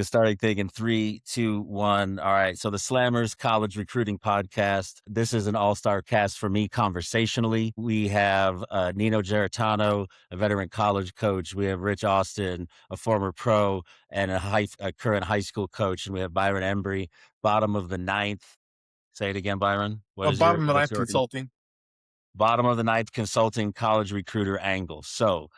Get started thinking 3, 2, 1. All right. So the Slammers College Recruiting Podcast. This is an all-star cast for me conversationally. We have Nino Geritano, a veteran college coach. We have Rich Austin, a former pro and a current high school coach. And we have Byron Embry, bottom of the ninth. Say it again, Byron. Bottom of the What's ninth your consulting. bottom of the ninth consulting college recruiter angle? So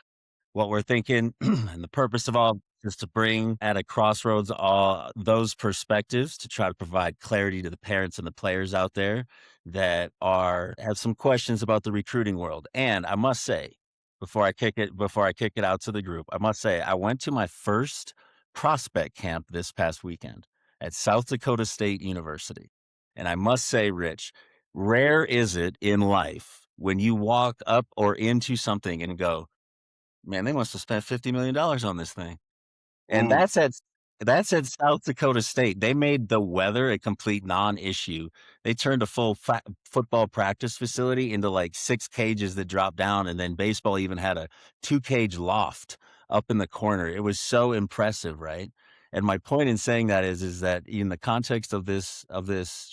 what we're thinking and the purpose of all is to bring at a crossroads all those perspectives to try to provide clarity to the parents and the players out there that are have some questions about the recruiting world. And I must say, before I kick it out to the group, I must say I went to my first prospect camp this past weekend at South Dakota State University. And I must say, Rich, rare is it in life when you walk up or into something and go, man, they must have spent $50 million on this thing. And Mm. that's at South Dakota State. They made the weather a complete non-issue. They turned a full football practice facility into like 6 cages that dropped down, and then baseball even had a 2-cage loft up in the corner. It was so impressive, right? And my point in saying that is that in the context of this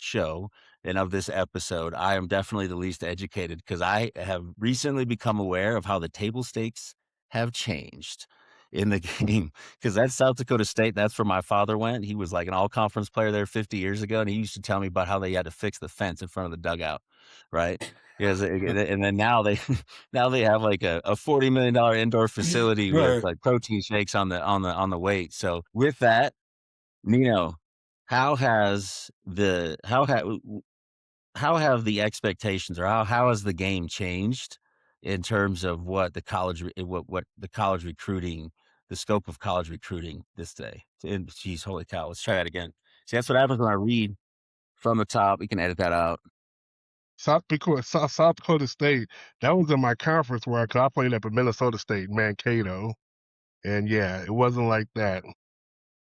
show and of this episode, I am definitely the least educated because I have recently become aware of how the table stakes have changed in the game. Because that's South Dakota State. That's where my father went. He was like an all-conference player there 50 years ago, and he used to tell me about how they had to fix the fence in front of the dugout, right? Because and then now they now they have like a $40 million indoor facility with Right. like protein shakes on the weight. So with that, Nino, how has the how have the expectations or how has the game changed in terms of what the college what the college recruiting, the scope of college recruiting this day? And geez, holy cow, let's try that again. See, that's what happens when I read from the top. We can edit that out. South Dakota State, that was in my conference where 'cause I played up at Minnesota State, Mankato, and yeah, it wasn't like that.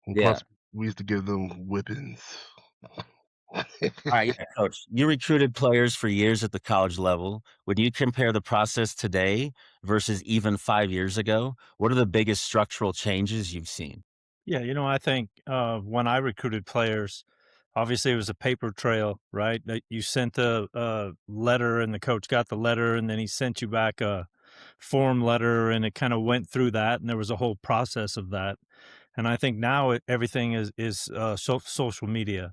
And Yeah. plus, we used to give them whippings. All right, yeah, coach. You recruited players for years at the college level. When you compare the process today versus even 5 years ago, what are the biggest structural changes you've seen? Yeah, I think when I recruited players, obviously it was a paper trail, right? That you sent a letter, and the coach got the letter, and then he sent you back a form letter, and it kind of went through that, and there was a whole process of that. And I think now everything is social media,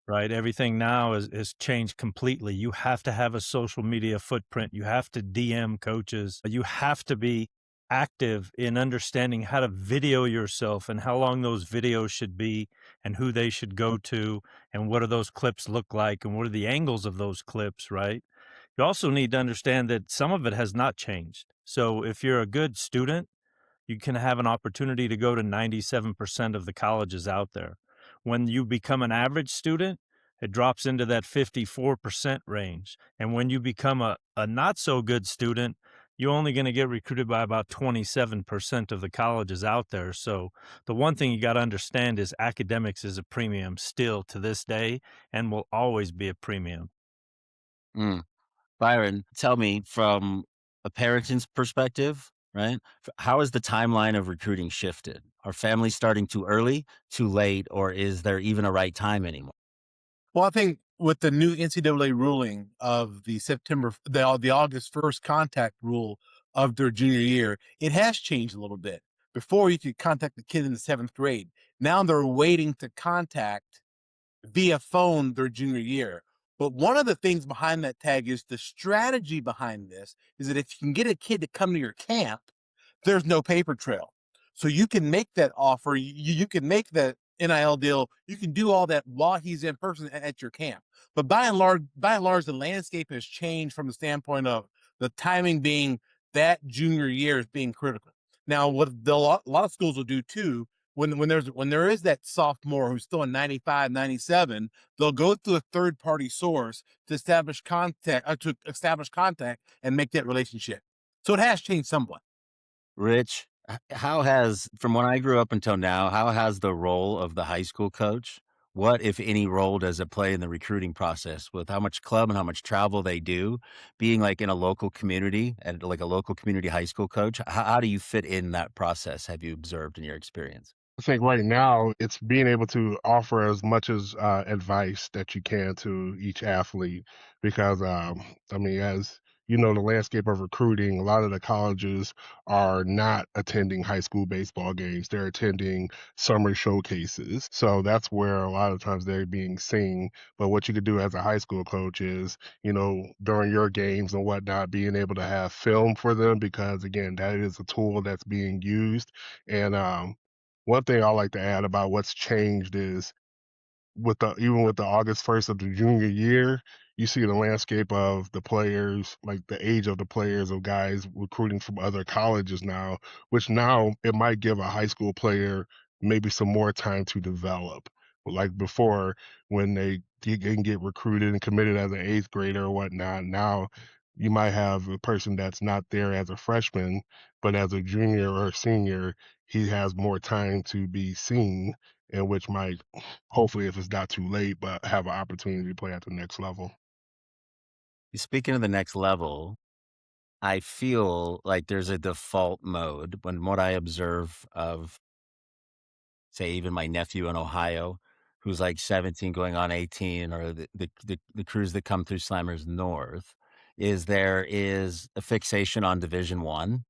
right? Everything now is changed completely. You have to have a social media footprint. You have to DM coaches. You have to be active in understanding how to video yourself and how long those videos should be and who they should go to and what do those clips look like and what are the angles of those clips, right? You also need to understand that some of it has not changed. So if you're a good student, you can have an opportunity to go to 97% of the colleges out there. When you become an average student, it drops into that 54% range. And when you become a not so good student, you're only going to get recruited by about 27% of the colleges out there. So the one thing you got to understand is academics is a premium still to this day and will always be a premium. Mm. Byron, tell me from a parenting's perspective, right? How has the timeline of recruiting shifted? Are families starting too early, too late, or is there even a right time anymore? Well, I think with the new NCAA ruling of the August 1st contact rule of their junior year, it has changed a little bit. Before you could contact the kid in the 7th grade. Now they're waiting to contact via phone their junior year. But one of the things behind that tag is the strategy behind this is that if you can get a kid to come to your camp, there's no paper trail. So you can make that offer, you can make that NIL deal, you can do all that while he's in person at your camp. But by and large, the landscape has changed from the standpoint of the timing being that junior year is being critical. Now, what a lot of schools will do too, when there is that sophomore who's still in 95, 97, they'll go through a third party source to establish contact and make that relationship. So it has changed somewhat. Rich, how has, from when I grew up until now, how has the role of the high school coach, what, if any, role does it play in the recruiting process with how much club and how much travel they do, being like in a local community and like a local community high school coach? How do you fit in that process? Have you observed in your experience? I think right now it's being able to offer as much as advice that you can to each athlete because, I mean, as you know, the landscape of recruiting, a lot of the colleges are not attending high school baseball games. They're attending summer showcases. So that's where a lot of times they're being seen. But what you could do as a high school coach is, you know, during your games and whatnot, being able to have film for them because, again, that is a tool that's being used. And one thing I like to add about what's changed is with the even with the August 1st of the junior year, you see the landscape of the players, like the age of the players of guys recruiting from other colleges now, which now it might give a high school player maybe some more time to develop. Like before, when they can get recruited and committed as an eighth grader or whatnot, now you might have a person that's not there as a freshman, but as a junior or a senior, he has more time to be seen, and which might hopefully, if it's not too late, but have an opportunity to play at the next level. Speaking of the next level, I feel like there's a default mode when what I observe of, say, even my nephew in Ohio, who's like 17 going on 18, or the crews that come through Slammers North, is there is a fixation on Division One.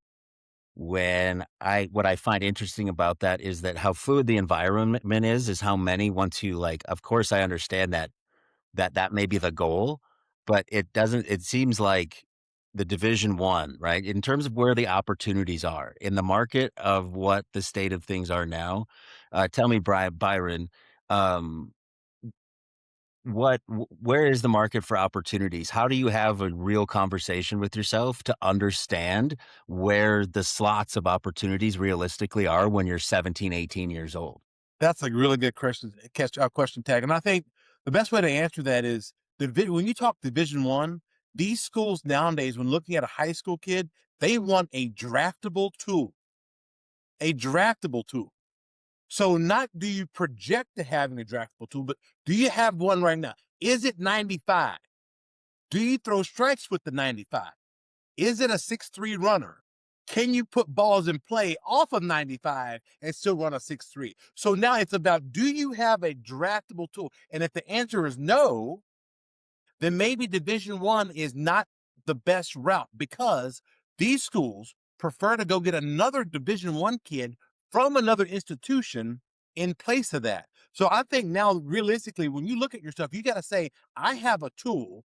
When I what I find interesting about that is that how fluid the environment is how many want to, like, of course, I understand that may be the goal, but it seems like the Division One, right? In terms of where the opportunities are in the market of what the state of things are now, tell me, Byron, um, where is the market for opportunities? How do you have a real conversation with yourself to understand where the slots of opportunities realistically are when you're 17, 18 years old? That's a really good question tag. And I think the best way to answer that is when you talk Division One, these schools nowadays, when looking at a high school kid, they want a draftable tool, a draftable tool. So not do you project to having a draftable tool, but do you have one right now? Is it 95? Do you throw strikes with the 95? Is it a 6'3" runner? Can you put balls in play off of 95 and still run a 6'3"? So now it's about, do you have a draftable tool? And if the answer is no, then maybe Division One is not the best route because these schools prefer to go get another Division One kid from another institution in place of that. So I think now, realistically, when you look at yourself, you got to say, I have a tool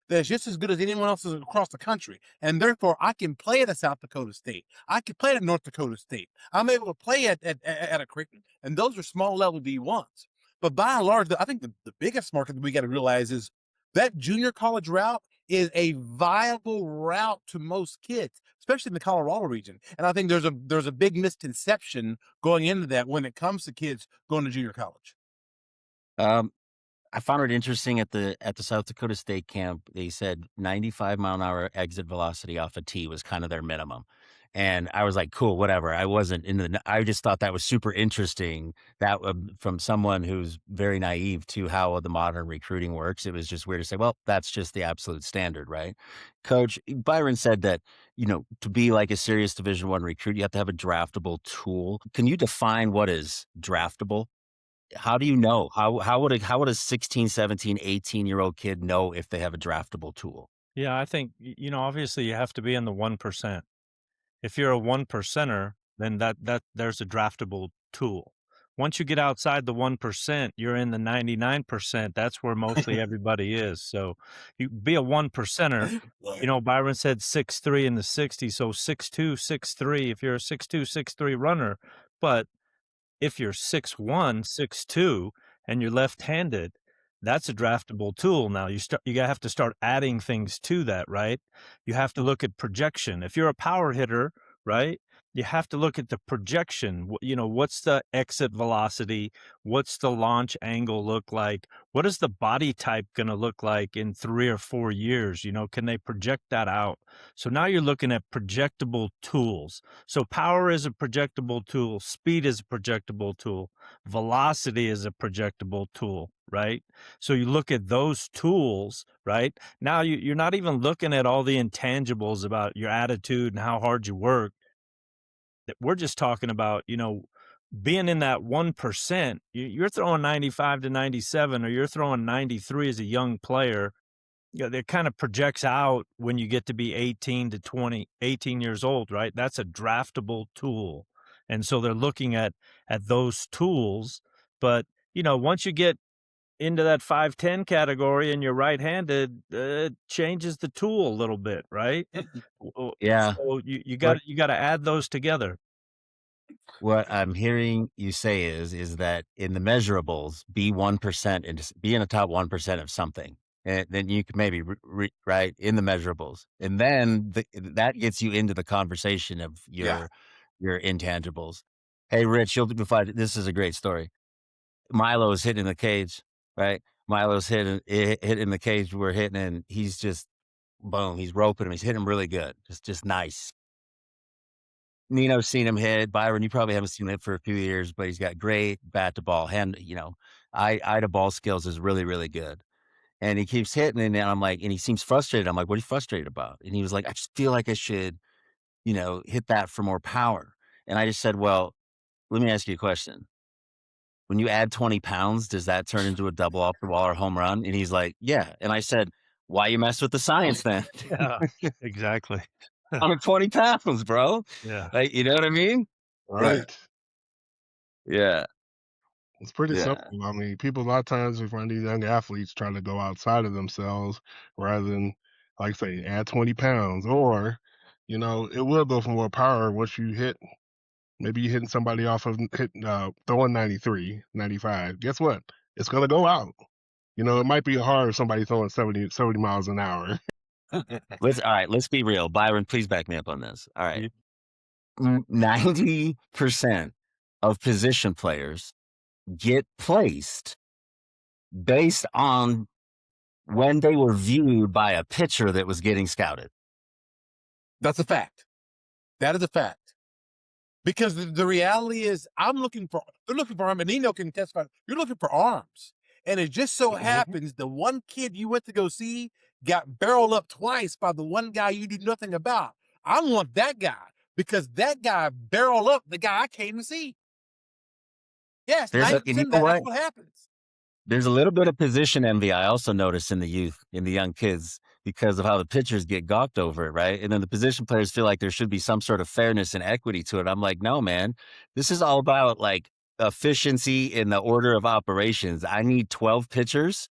that's just as good as anyone else's across the country. And therefore, I can play at a South Dakota State. I can play at North Dakota State. I'm able to play at a Creighton. And those are small level D1s. But by and large, I think the biggest market that we got to realize is that junior college route is a viable route to most kids, especially in the Colorado region. And I think there's a big misconception going into that when it comes to kids going to junior college. Um, I found it interesting at the South Dakota State camp. They said 95-mile-an-hour exit velocity off a tee was kind of their minimum, and I was like, "Cool, whatever." I wasn't in the. I just thought that was super interesting. That from someone who's very naive to how the modern recruiting works, it was just weird to say, "Well, that's just the absolute standard, right?" Coach Byron said that to be like a serious Division One recruit, you have to have a draftable tool. Can you define what is draftable? How do you know? How would a 16, 17, 18-year-old kid know if they have a draftable tool? Yeah, I think, obviously you have to be in the 1%. If you're a one percenter, then that there's a draftable tool. Once you get outside the 1%, you're in the 99%. That's where mostly everybody is. So you be a one percenter. Right. Byron said 6'3" in the 60s, so 6'2", 6'3", if you're a 6'2", 6'3" runner. But if you're 6'1", 6'2", and you're left-handed, that's a draftable tool now. You have to start adding things to that, right? You have to look at projection. If you're a power hitter, right, you have to look at the projection. What's the exit velocity? What's the launch angle look like? What is the body type gonna look like in 3 or 4 years? Can they project that out? So now you're looking at projectable tools. So power is a projectable tool, speed is a projectable tool, velocity is a projectable tool, right? So you look at those tools, right? Now you're not even looking at all the intangibles about your attitude and how hard you work. We're just talking about, being in that 1%, you're throwing 95 to 97, or you're throwing 93 as a young player. That kind of projects out when you get to be 18 to 18 years old, right? That's a draftable tool. And so they're looking at those tools. But, once you get into that 5'10" category and you're right-handed, it changes the tool a little bit, right? Yeah. So you What got to add those together. what I'm hearing you say is that in the measurables, be 1% and just be in the top 1% of something. And then you can maybe right in the measurables. And then that gets you into the conversation of Yeah. your intangibles. Hey, Rich, you'll be fine. This is a great story. Milo's hitting the cage, right? Milo's hitting the cage we're hitting, and he's just boom, he's roping him. He's hitting him really good. Just nice. Nino's seen him hit. Byron, you probably haven't seen him hit for a few years, but he's got great bat to ball hand, eye to ball skills is really, really good. And he keeps hitting, and I'm like, and he seems frustrated. I'm like, what are you frustrated about? And he was like, I just feel like I should, hit that for more power. And I just said, well, let me ask you a question. When you add 20 pounds, does that turn into a double off the wall or home run? And he's like, yeah. And I said, why you mess with the science then? Yeah, exactly. 120 pounds, bro. Yeah. Like, you know what I mean? Right. Yeah. It's pretty Yeah. simple. I mean, people a lot of times we find these young athletes trying to go outside of themselves rather than, like say, add 20 pounds. Or, it will go for more power once you hit. Maybe you're hitting somebody off of throwing 93, 95. Guess what? It's going to go out. It might be hard if somebody throwing 70 miles an hour. Let's be real. Byron, please back me up on this. All right. Yeah. 90% of position players get placed based on when they were viewed by a pitcher that was getting scouted. That's a fact. That is a fact. Because the reality is, they're looking for arm, and Nino can testify. You're looking for arms, and it just so happens the one kid you went to go see got barreled up twice by the one guy you knew nothing about. I want that guy because that guy barreled up the guy I came to see. Yes, 90% that's what happens. There's a little bit of position envy I also notice in the youth, in the young kids, because of how the pitchers get gawked over it, right? And then the position players feel like there should be some sort of fairness and equity to it. I'm like, no, man, this is all about like efficiency in the order of operations. I need 12 pitchers,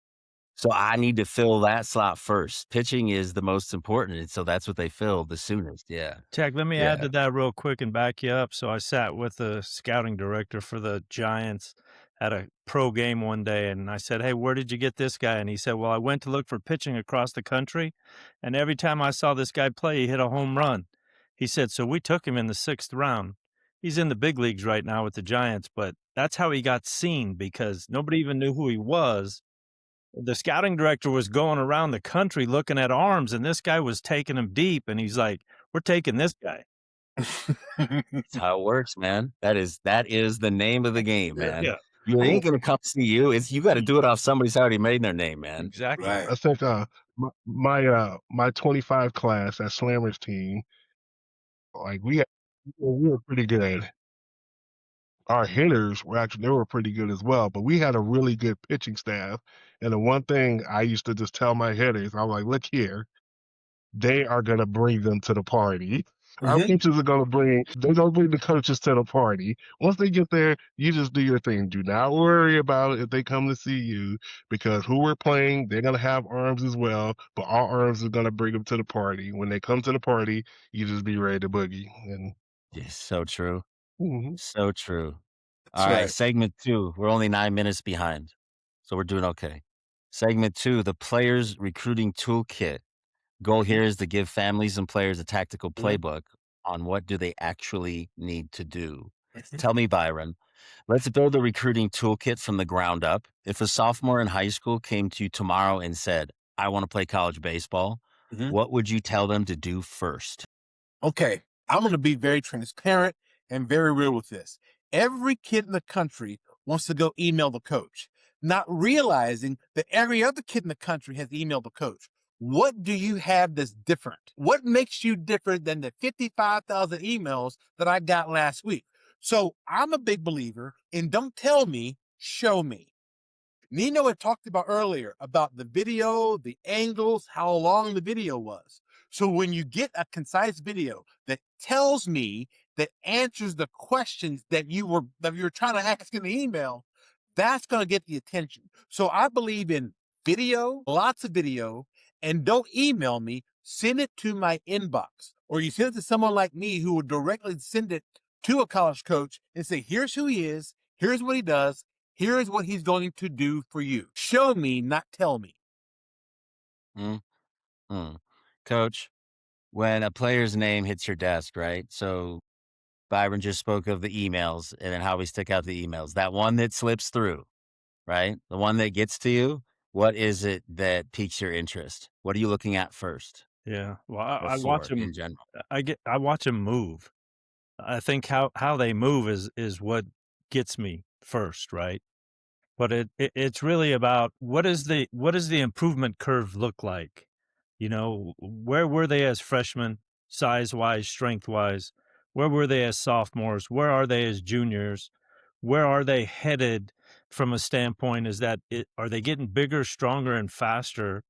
so I need to fill that slot first. Pitching is the most important, and so that's what they fill the soonest. Yeah. Tech, let me add to that real quick and back you up. So I sat with the scouting director for the Giants at a pro game one day, and I said, hey, where did you get this guy? And he said, well, I went to look for pitching across the country, and every time I saw this guy play, he hit a home run. He said, so we took him in the 6th round. He's in the big leagues right now with the Giants, but that's how he got seen because nobody even knew who he was. The scouting director was going around the country looking at arms, and this guy was taking him deep, and he's like, we're taking this guy. That's how it works, man. That is the name of the game, man. Yeah. You ain't gonna come see you. You got to do it off somebody's already made their name, man. Exactly. Right. I think my 25 class, that Slammers team, like we were pretty good. Our hitters they were pretty good as well, but we had a really good pitching staff. And the one thing I used to just tell my hitters, I'm like, look here, they are gonna bring them to the party. Our pitchers they're gonna bring the coaches to the party. Once they get there, you just do your thing. Do not worry about it if they come to see you, because who we're playing, they're gonna have arms as well, but our arms are gonna bring them to the party. When they come to the party, you just be ready to boogie. And Yes, so true. mhm. So true. That's All right, right. segment 2. We're only 9 minutes behind, so we're doing okay. Segment 2, the players recruiting toolkit. Goal here is to give families and players a tactical playbook on what do they actually need to do. Tell me, Byron, let's build a recruiting toolkit from the ground up. If a sophomore in high school came to you tomorrow and said, I want to play college baseball, what would you tell them to do first? Okay, I'm going to be very transparent and very real with this. Every kid in the country wants to go email the coach, not realizing that every other kid in the country has emailed the coach. What do you have that's different? What makes you different than the 55,000 emails that I got last week? So I'm a big believer in don't tell me, show me. Nino had talked about earlier about the video, the angles, how long the video was. So when you get a concise video that tells me, that answers the questions that you were trying to ask in the email, that's going to get the attention. So I believe in video, lots of video, and don't email me. Send it to my inbox, or you send it to someone like me who will directly send it to a college coach and say, "Here's who he is. Here's what he does. Here is what he's going to do for you. Show me, not tell me." Mm, mm. Coach, when a player's name hits your desk, right? So Byron just spoke of the emails and then how we stick out the emails. That one that slips through, right? The one that gets to you. What is it that piques your interest? What are you looking at first Yeah. Well, or I watch for them. in general? I watch them move. I think how they move is what gets me first, right? But it's really about what does the improvement curve look like? You know, where were they as freshmen, size wise, strength wise? Where were they as sophomores? Where are they as juniors? Where are they headed from a standpoint? Is that are they getting bigger, stronger, and faster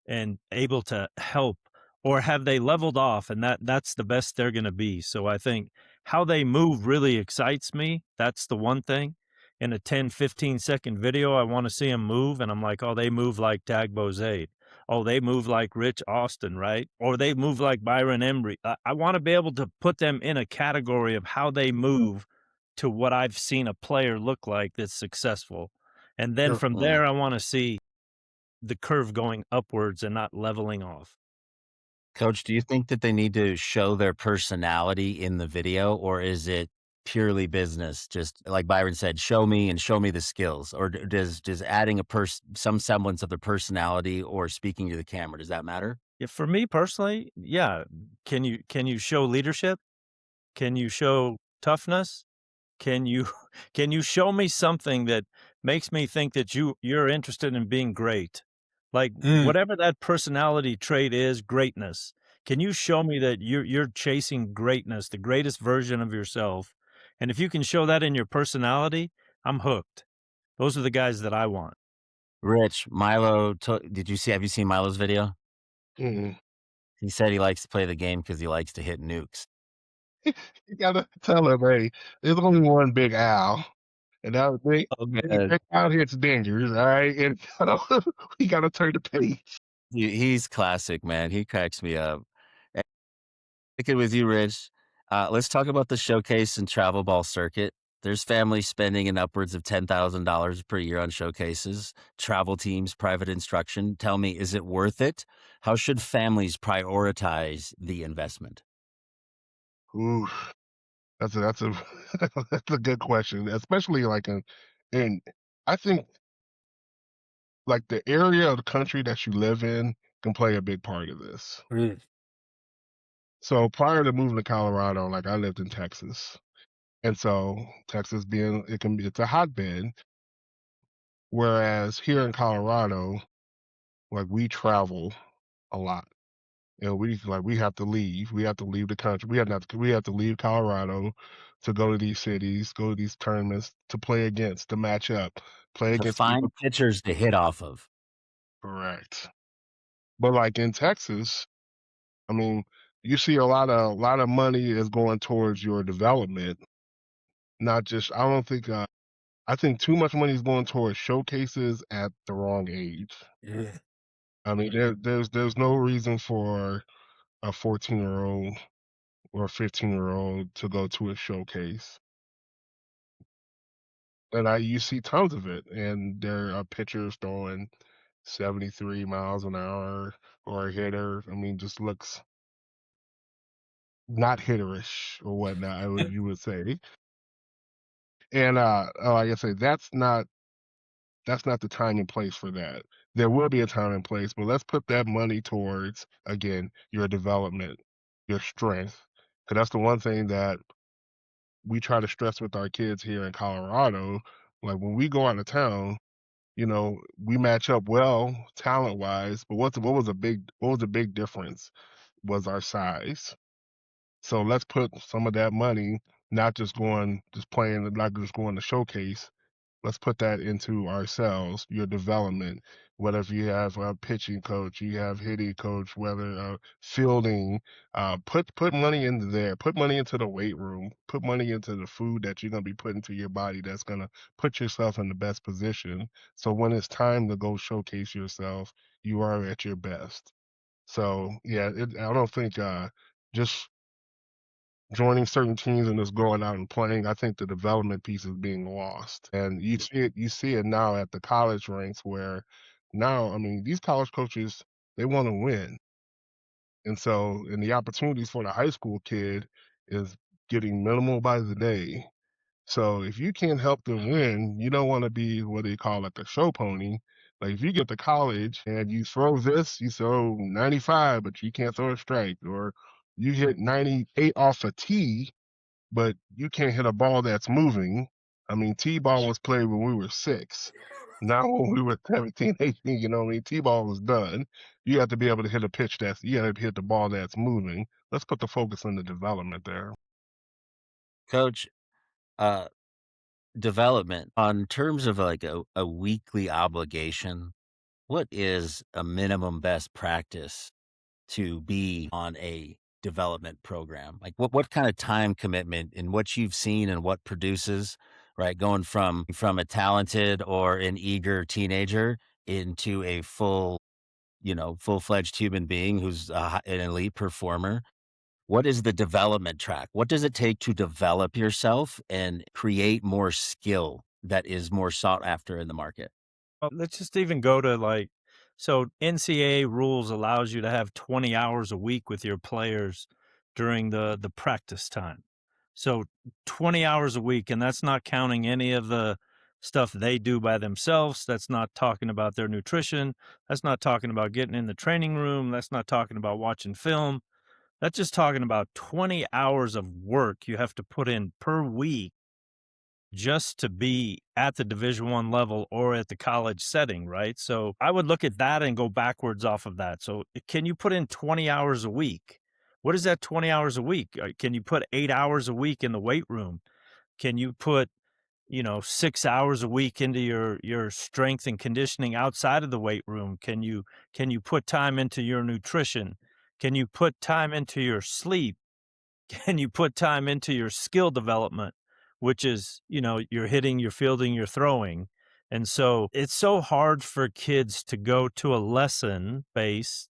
and able to help, or have they leveled off and that's the best they're going to be? So I think how they move really excites me. That's the one thing. In a 10-15 second video, I want to see them move, and I'm like, oh, they move like Dagbo Zaid. Oh, they move like Rich Austin, right? Or they move like Byron Embry. I want to be able to put them in a category of how they move to what I've seen a player look like that's successful. And then Sure. from Mm. there, I want to see the curve going upwards and not leveling off. Coach, do you think that they need to show their personality in the video, or is it purely business? Just like Byron said, show me and show me the skills, or does adding some semblance of their personality or speaking to the camera, does that matter? Yeah, for me personally, yeah. Can you show leadership? Can you show toughness? Can you can you show me something that makes me think that you're interested in being great? Like Mm. whatever that personality trait is, greatness. Can you show me that you're chasing greatness, the greatest version of yourself? And if you can show that in your personality, I'm hooked. Those are the guys that I want. Rich, have you seen Milo's video? Mm. He said he likes to play the game because he likes to hit nukes. You gotta tell him, hey, there's only one Big Al, and that was Oh, big out here. It's dangerous, all right. And we gotta turn the page. He's classic, man. He cracks me up. Sticking with you, Rich. Let's talk about the showcase and travel ball circuit. There's families spending in upwards of $10,000 per year on showcases, travel teams, private instruction. Tell me, is it worth it? How should families prioritize the investment? Ooh, that's a that's a good question, especially like in I think like the area of the country that you live in can play a big part of this. Mm. So prior to moving to Colorado, like I lived in Texas. And so Texas being it's a hotbed, whereas here in Colorado, like we travel a lot. And we have to leave. We have to leave the country. We have to leave Colorado to go to these cities, go to these tournaments, to play against, to match up, play To against people. find pitchers to hit off of. Correct. But like in Texas, I mean, you see a lot of money is going towards your development, not just I don't think I think too much money is going towards showcases at the wrong age. Yeah. I mean, there's no reason for a 14-year-old or a 15-year-old to go to a showcase. And you see tons of it, and there are pitchers throwing 73 miles an hour, or a hitter. I mean, just looks not hitterish or whatnot, you would say. And like I say, that's not the time and place for that. There will be a time and place, but let's put that money towards, again, your development, your strength. Because that's the one thing that we try to stress with our kids here in Colorado. Like when we go out of town, we match up well talent wise, but what was a big difference was our size. So let's put some of that money not just playing, not just going to showcase. Let's put that into ourselves, your development. Whether if you have a pitching coach, you have hitting coach, whether fielding, put money into there. Put money into the weight room. Put money into the food that you're gonna be putting to your body. That's gonna put yourself in the best position. So when it's time to go showcase yourself, you are at your best. So yeah, I don't think just joining certain teams and just going out and playing, I think the development piece is being lost. And you see it now at the college ranks where now, I mean, these college coaches, they want to win. And the opportunities for the high school kid is getting minimal by the day. So if you can't help them win, you don't want to be what they call like a show pony. Like if you get to college and you throw this, you throw 95, but you can't throw a strike, or you hit 98 off a tee, but you can't hit a ball that's moving. I mean, T-ball was played when we were 6. Now when we were 17, 18, you know what I mean? T-ball was done. You have to be able to hit a pitch you got to hit the ball that's moving. Let's put the focus on the development there. Coach, uh, development on terms of like a weekly obligation, what is a minimum best practice to be on a development program? Like what kind of time commitment in what you've seen and what produces, right? Going from a talented or an eager teenager into a full-fledged human being who's an elite performer. What is the development track? What does it take to develop yourself and create more skill that is more sought after in the market? Well, let's just even go to so NCAA rules allows you to have 20 hours a week with your players during the practice time. So 20 hours a week, and that's not counting any of the stuff they do by themselves. That's not talking about their nutrition. That's not talking about getting in the training room. That's not talking about watching film. That's just talking about 20 hours of work you have to put in per week just to be at the Division I level or at the college setting, right? So I would look at that and go backwards off of that. So can you put in 20 hours a week? What is that 20 hours a week? Can you put 8 hours a week in the weight room? Can you put 6 hours a week into your strength and conditioning outside of the weight room? Can you put time into your nutrition? Can you put time into your sleep? Can you put time into your skill development, which is, you're hitting, you're fielding, you're throwing. And so it's so hard for kids to go to a lesson based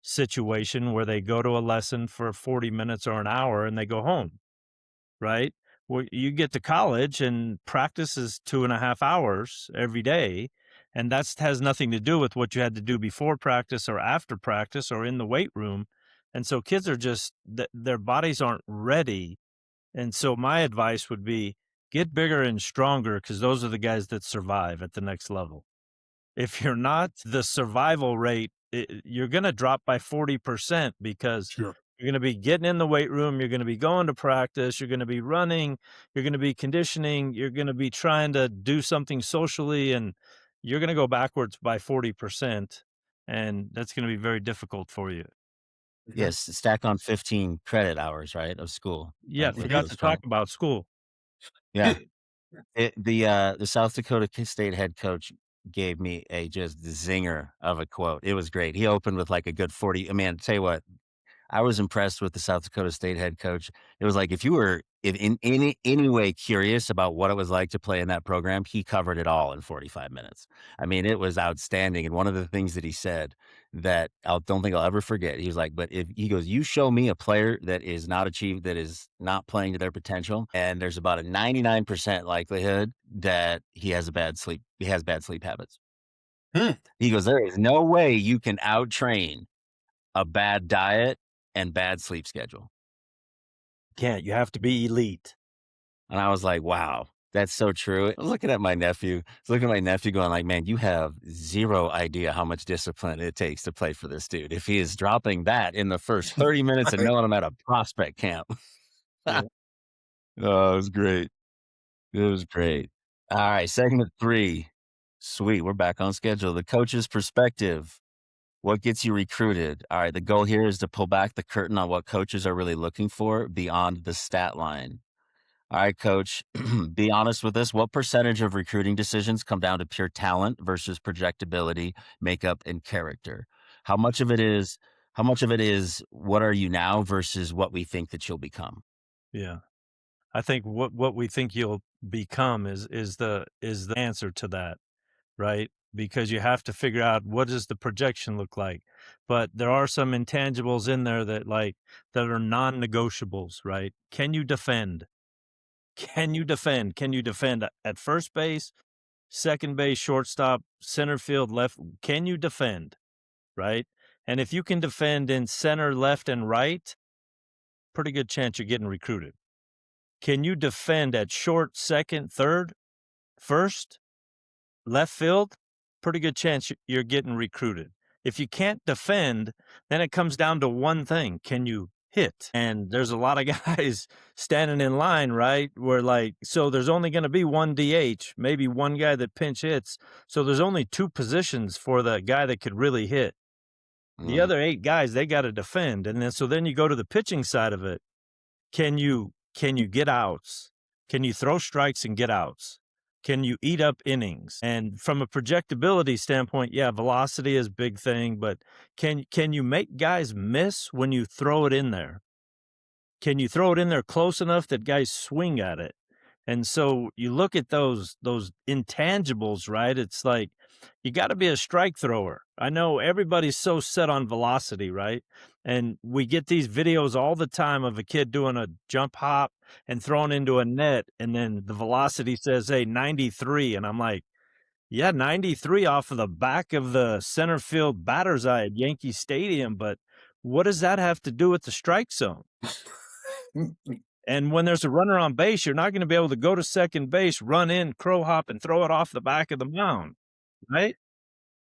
situation where they go to a lesson for 40 minutes or an hour and they go home, right? Well, you get to college and practice is 2.5 hours every day. And that has nothing to do with what you had to do before practice or after practice or in the weight room. And so kids are just, their bodies aren't ready. And so my advice would be get bigger and stronger because those are the guys that survive at the next level. If you're not, the survival rate, you're going to drop by 40% because Sure. you're going to be getting in the weight room. You're going to be going to practice. You're going to be running. You're going to be conditioning. You're going to be trying to do something socially, and you're going to go backwards by 40%. And that's going to be very difficult for you. Mhm. Yes, stack on 15 credit hours, right, of school, Yeah, for forgot those to fun. talk about school. Yeah. The South Dakota State head coach gave me a just zinger of a quote. It was great. He opened with like a good 40. I mean, tell you what, I was impressed with the South Dakota State head coach. It was like if in any way curious about what it was like to play in that program, he covered it all in 45 minutes. I mean, it was outstanding. And one of the things that he said that I don't think I'll ever forget, he was like, "But if," he goes, "you show me a player that is not playing to their potential, and there's about a 99% likelihood that he has bad sleep habits." Hmm. He goes, "There is no way you can out train a bad diet and bad sleep schedule." Can't. You have to be elite. And I was like, wow, that's so true. I was looking at my nephew, going like, man, you have zero idea how much discipline it takes to play for this dude. If he is dropping that in the first 30 minutes and Right. knowing I'm at a prospect camp. Yeah. Oh, it was great. It was great. All right, segment 3. Sweet, we're back on schedule. The coach's perspective. What gets you recruited? All right, the goal here is to pull back the curtain on what coaches are really looking for beyond the stat line. All right, coach, be honest with us. What percentage of recruiting decisions come down to pure talent versus projectability, makeup, and character? How much of it is how much of it is what are you now versus what we think that you'll become? Yeah. I think what we think you'll become is the answer to that, right? Because you have to figure out what does the projection look like. But there are some intangibles in there that are non-negotiables, right? Can you defend? Can you defend? Can you defend at first base, second base, shortstop, center field, left? Can you defend, right? And if you can defend in center, left, and right, pretty good chance you're getting recruited. Can you defend at short, second, third, first, left field? Pretty good chance you're getting recruited. If you can't defend, then it comes down to one thing. Can you hit? And there's a lot of guys standing in line, right? Where so there's only going to be one DH, maybe one guy that pinch hits. So there's only two positions for the guy that could really hit. The Mhm. other 8 guys, they got to defend. And then you go to the pitching side of it. Can you get outs? Can you throw strikes and get outs? Can you eat up innings? And from a projectability standpoint, yeah, velocity is a big thing, but can you make guys miss when you throw it in there? Can you throw it in there close enough that guys swing at it? And so you look at those intangibles, right? It's like you got to be a strike thrower. I know everybody's so set on velocity, right? And we get these videos all the time of a kid doing a jump hop and throwing into a net, and then the velocity says, "Hey, 93," and I'm like, "Yeah, 93 off of the back of the center field batter's eye at Yankee Stadium, but what does that have to do with the strike zone?" And when there's a runner on base, you're not gonna be able to go to second base, run in, crow hop, and throw it off the back of the mound, right?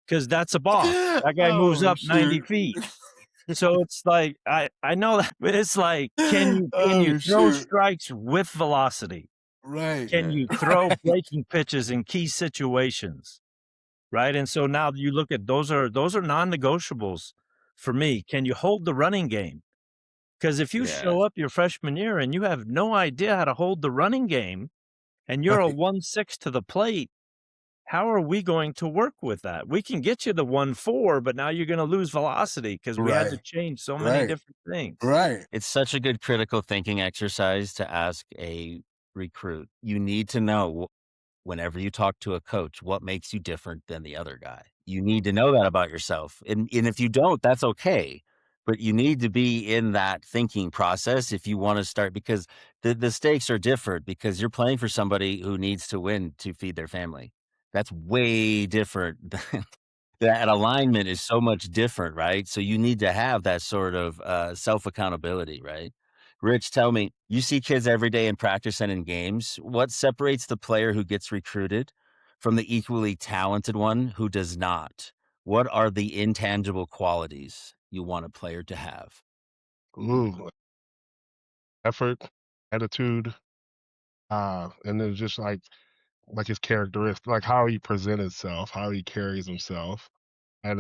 Because that's a balk. That guy moves Oh up 90 shoot. feet. So it's like, I know that, but it's like, can you Oh throw shoot. strikes with velocity? Right. Can you throw breaking pitches in key situations, right? And so now you look at those are non-negotiables for me. Can you hold the running game? Because if you Yeah. show up your freshman year and you have no idea how to hold the running game and you're a Right. 1-6 to the plate, how are we going to work with that? We can get you the 1-4, but now you're going to lose velocity because we had to Right. change so many Right. different things. Right. It's such a good critical thinking exercise to ask a recruit. You need to know whenever you talk to a coach, what makes you different than the other guy? You need to know that about yourself. And if you don't, that's okay. But you need to be in that thinking process if you want to start because the stakes are different because you're playing for somebody who needs to win to feed their family. That's way different. That alignment is so much different, right? So you need to have that sort of self accountability, right? Rich, tell me, you see kids every day in practice and in games. What separates the player who gets recruited from the equally talented one who does not? What are the intangible qualities you want a player to have? Ooh, effort, attitude, and then just like his characteristics, like how he presents himself, how he carries himself. And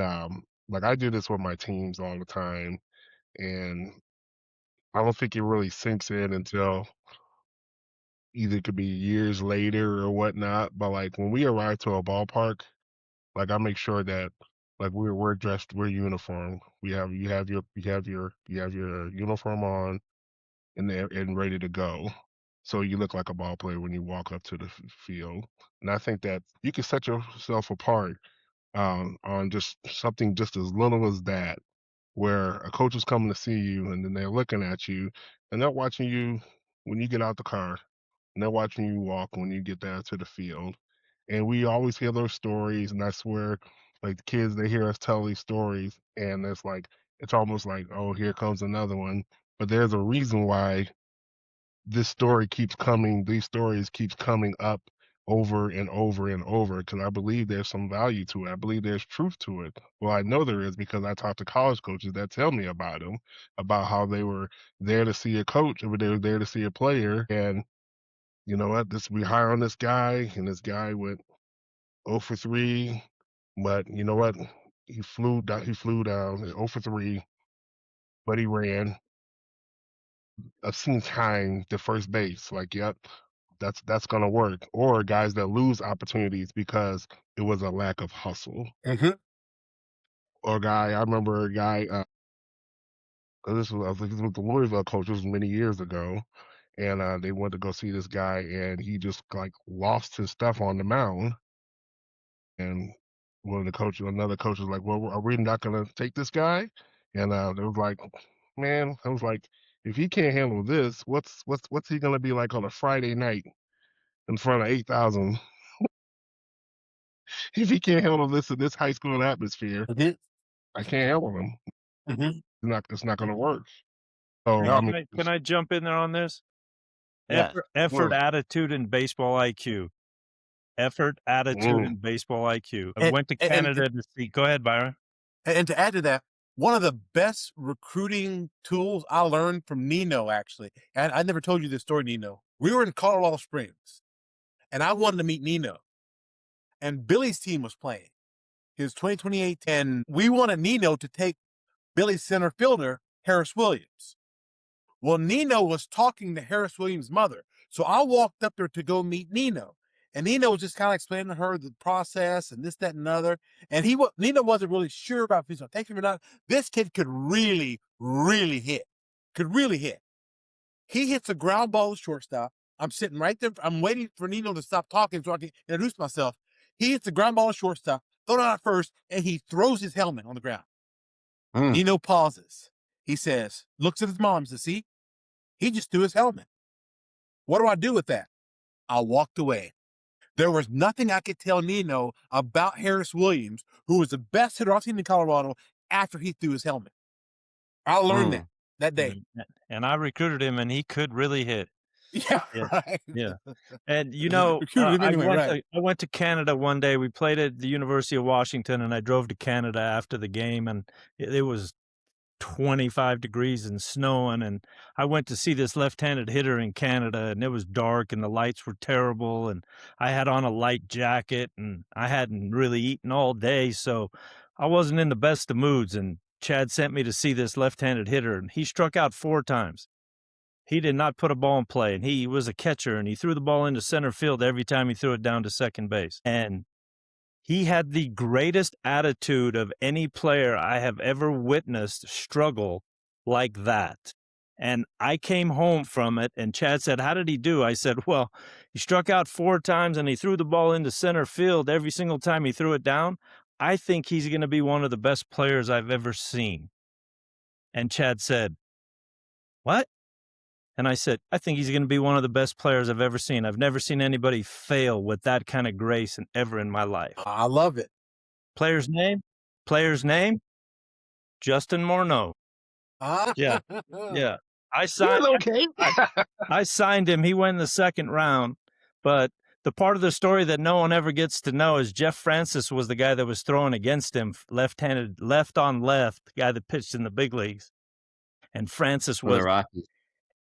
like I do this with my teams all the time, and I don't think it really sinks in until either it could be years later or whatnot. But like when we arrive to a ballpark, like I make sure that like we're dressed, we're uniform. You have your uniform on and ready to go. So you look like a ball player when you walk up to the field. And I think that you can set yourself apart on just something just as little as that, where a coach is coming to see you and then they're looking at you and they're watching you when you get out the car and they're watching you walk when you get down to the field. And we always hear those stories, and I swear, like the kids, they hear us tell these stories, and it's almost like, oh, here comes another one. But there's a reason why these stories keeps coming up over and over and over because I believe there's some value to it. I believe there's truth to it. Well, I know there is because I talk to college coaches that tell me about them, about how they were there to see a coach, or they were there to see a player, and you know what? This we hire on this guy, and this guy went 0 for 3, but you know what? He flew down 0 for 3, but he ran. I've seen time to first base. Like, yep, that's gonna work. Or guys that lose opportunities because it was a lack of hustle. Mm-hmm. Or I remember a guy. I think this was the Louisville coach. This was many years ago, and they went to go see this guy, and he just like lost his stuff on the mound. And another coach was like, "Well, are we not gonna take this guy?" And it was like, man, I was like, if he can't handle this, what's he gonna be like on a Friday night in front of 8,000? If he can't handle this in this high school atmosphere, Mm-hmm. I can't handle him. Mm-hmm. It's not gonna work. So No. I mean, Can I jump in there on this? Yeah. Effort, well, attitude, and baseball IQ. Effort, attitude, mm, and baseball IQ. I And, went to and Canada to see. Go ahead, Byron. and to add to that, one of the best recruiting tools I learned from Nino, actually, and I never told you this story, Nino. We were in Colorado Springs, and I wanted to meet Nino, and Billy's team was playing his 2028, and we wanted Nino to take Billy's center fielder, Harris Williams. Well, Nino was talking to Harris Williams' mother, so I walked up there to go meet Nino. And Nino was just kind of explaining to her the process and this, that, and another. And Nino wasn't really sure about if he's going to take him or not. This kid could really, really hit. Could really hit. He hits a ground ball to shortstop. I'm sitting right there. I'm waiting for Nino to stop talking so I can introduce myself. He hits the ground ball to shortstop, throw it out first, and he throws his helmet on the ground. Mm. Nino pauses. He says, looks at his mom and says, see, he just threw his helmet. What do I do with that? I walked away. There was nothing I could tell Nino about Harris Williams, who was the best hitter I've seen in Colorado after he threw his helmet. I learned that day. And I recruited him, and he could really hit. Yeah, Yeah. right. Yeah. And you know, Recruited him anyway, right. I went to Canada one day. We played at the University of Washington, and I drove to Canada after the game, and it was 25 degrees and snowing. And I went to see this left-handed hitter in Canada, and it was dark, and the lights were terrible. And I had on a light jacket, and I hadn't really eaten all day, so I wasn't in the best of moods. And Chad sent me to see this left-handed hitter, and he struck out 4 times. He did not put a ball in play, and he was a catcher, and he threw the ball into center field every time he threw it down to second base. And he had the greatest attitude of any player I have ever witnessed struggle like that. And I came home from it, and Chad said, "How did he do?" I said, "Well, he struck out 4 times, and he threw the ball into center field every single time he threw it down. I think he's going to be one of the best players I've ever seen." And Chad said, "What?" And I said, "I think he's going to be one of the best players I've ever seen. I've never seen anybody fail with that kind of grace ever in my life." I love it. Player's name? Player's name? Justin Morneau. Yeah. Yeah. I signed okay. I signed him. He went in the second round. But the part of the story that no one ever gets to know is Jeff Francis was the guy that was throwing against him, left-handed, left on left, the guy that pitched in the big leagues. And Francis For the was Rockies.